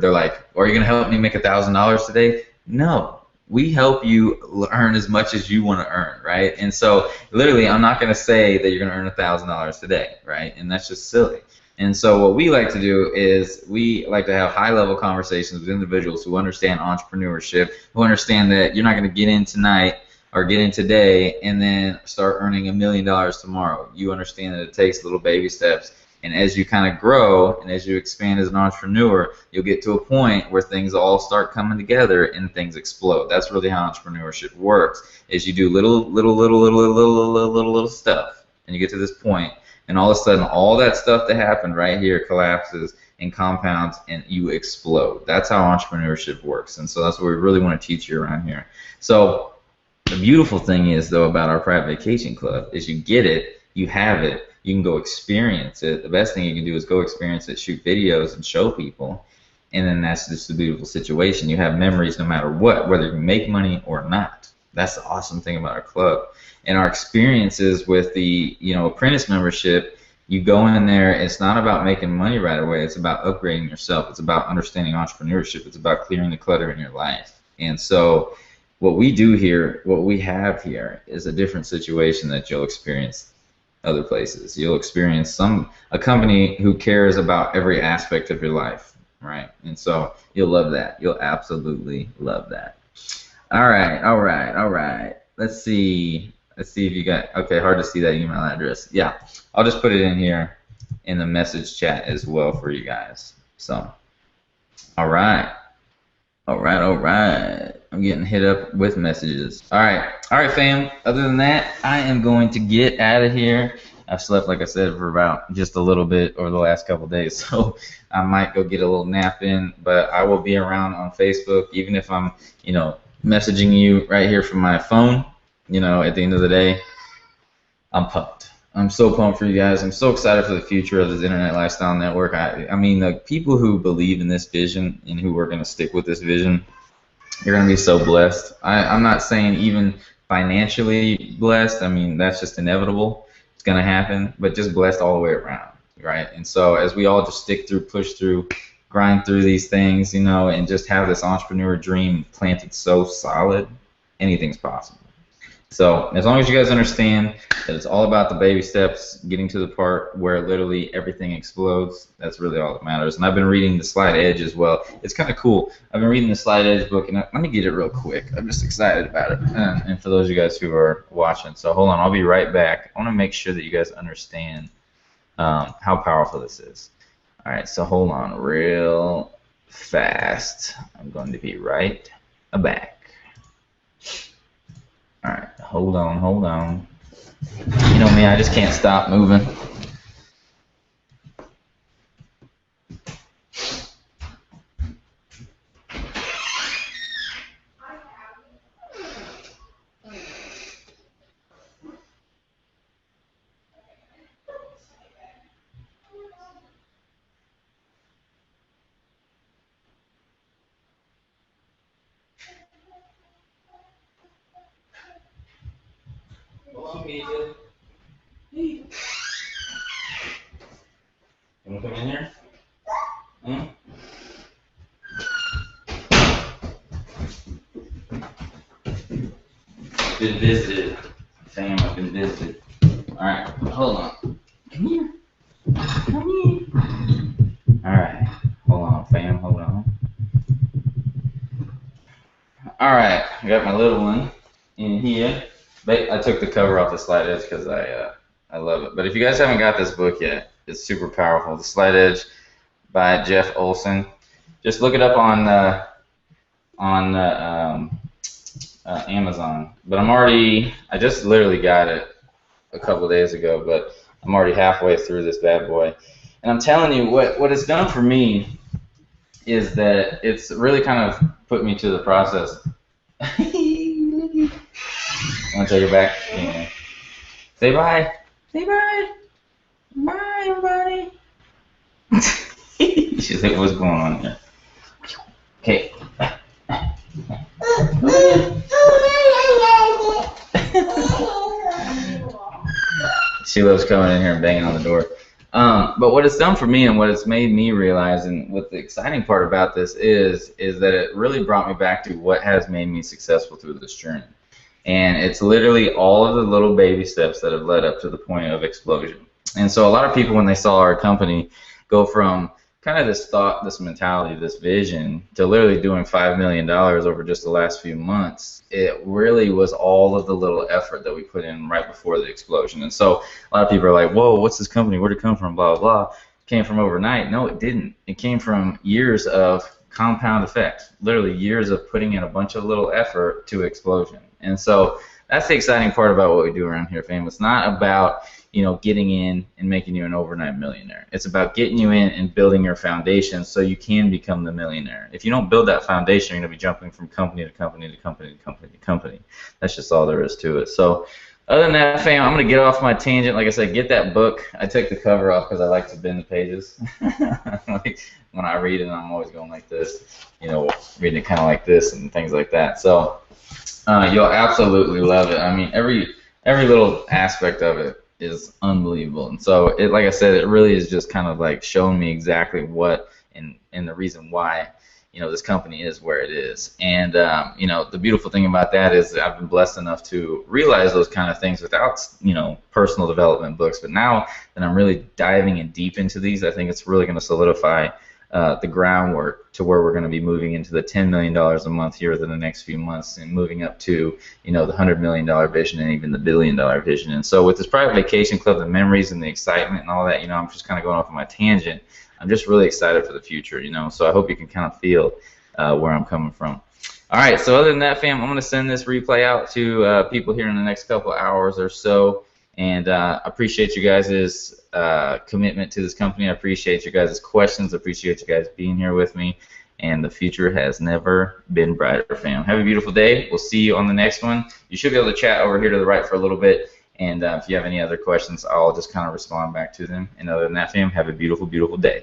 they're like, are you going to help me make $1,000 today? No. We help you earn as much as you want to earn, right? And so, literally, I'm not going to say that you're going to earn $1,000 today, right? And that's just silly. And so, what we like to do is we like to have high-level conversations with individuals who understand entrepreneurship, who understand that you're not going to get in tonight or get in today and then start earning $1 million tomorrow. You understand that it takes little baby steps. And as you kind of grow and as you expand as an entrepreneur, you'll get to a point where things all start coming together and things explode. That's really how entrepreneurship works. Is you do little stuff, and you get to this point, and all of a sudden, all that stuff that happened right here collapses and compounds, and you explode. That's how entrepreneurship works, and so that's what we really want to teach you around here. So the beautiful thing is, though, about our private vacation club is you get it, you have it. You can go experience it. The best thing you can do is go experience it, shoot videos, and show people. And then that's just a beautiful situation. You have memories no matter what, whether you make money or not. That's the awesome thing about our club. And our experiences with the apprentice membership, you go in there, it's not about making money right away. It's about upgrading yourself. It's about understanding entrepreneurship. It's about clearing the clutter in your life. And so what we do here, what we have here, is a different situation that you'll experience other places. You'll experience a company who cares about every aspect of your life, right? And so you'll love that. You'll absolutely love that. All right. Let's see if you got, okay, hard to see that email address. Yeah, I'll just put it in here in the message chat as well for you guys. So, all right. I'm getting hit up with messages. All right, fam. Other than that, I am going to get out of here. I've slept, like I said, for about just a little bit over the last couple of days, so I might go get a little nap in. But I will be around on Facebook, even if I'm, messaging you right here from my phone. At the end of the day, I'm pumped. I'm so pumped for you guys. I'm so excited for the future of this Internet Lifestyle Network. I mean, the people who believe in this vision and who are going to stick with this vision, you're going to be so blessed. I'm not saying even financially blessed. I mean, that's just inevitable. It's going to happen, but just blessed all the way around, right? And so as we all just stick through, push through, grind through these things, and just have this entrepreneur dream planted so solid, anything's possible. So as long as you guys understand that it's all about the baby steps, getting to the part where literally everything explodes, that's really all that matters. And I've been reading The Slight Edge as well. It's kind of cool. I've been reading The Slight Edge book, and let me get it real quick. I'm just excited about it. And for those of you guys who are watching, so hold on, I'll be right back. I want to make sure that you guys understand how powerful this is. All right, so hold on real fast. I'm going to be right back. All right, hold on. You know me, I just can't stop moving. Hello, Peter. Hey. You want to come in here? Been visited. Fam, I've been visited. Alright, hold on. Come here. Alright, hold on, fam, hold on. Alright, I got my little one in here. I took the cover off The Slight Edge because I love it. But if you guys haven't got this book yet, it's super powerful. The Slight Edge by Jeff Olson. Just look it up on Amazon. But I just literally got it a couple of days ago, but I'm already halfway through this bad boy. And I'm telling you, what it's done for me is that it's really kind of put me to the process. Want to take her back? Yeah. Say bye. Say bye. Bye, everybody. She's like, what's going on here? Okay. She loves coming in here and banging on the door. But what it's done for me and what it's made me realize, and what the exciting part about this is that it really brought me back to what has made me successful through this journey. And it's literally all of the little baby steps that have led up to the point of explosion. And so a lot of people, when they saw our company go from kind of this thought, this mentality, this vision, to literally doing $5 million over just the last few months, it really was all of the little effort that we put in right before the explosion. And so a lot of people are like, whoa, what's this company? Where'd it come from? Blah, blah, blah. It came from overnight. No, it didn't. It came from years of compound effect, literally years of putting in a bunch of little effort to explosion. And so that's the exciting part about what we do around here, fam. It's not about, getting in and making you an overnight millionaire. It's about getting you in and building your foundation so you can become the millionaire. If you don't build that foundation, you're going to be jumping from company to company to company to company to company. That's just all there is to it. So other than that, fam, I'm going to get off my tangent. Like I said, get that book. I took the cover off because I like to bend the pages. Like, when I read it, I'm always going like this, reading it kind of like this and things like that. So you'll absolutely love it. I mean, every little aspect of it is unbelievable. And so, like I said, it really is just kind of like showing me exactly what and the reason why, this company is where it is. And, the beautiful thing about that is that I've been blessed enough to realize those kind of things without, personal development books. But now that I'm really diving in deep into these, I think it's really going to solidify the groundwork to where we're going to be moving into the $10 million a month here within the next few months, and moving up to the $100 million vision and even the $1 billion vision. And so with this private vacation club, the memories and the excitement and all that, I'm just kind of going off on my tangent. I'm just really excited for the future, so I hope you can kind of feel where I'm coming from. All right, so other than that, fam, I'm going to send this replay out to people here in the next couple hours or so. And I appreciate you guys' commitment to this company. I appreciate you guys' questions. I appreciate you guys being here with me. And the future has never been brighter, fam. Have a beautiful day. We'll see you on the next one. You should be able to chat over here to the right for a little bit. And if you have any other questions, I'll just kind of respond back to them. And other than that, fam, have a beautiful, beautiful day.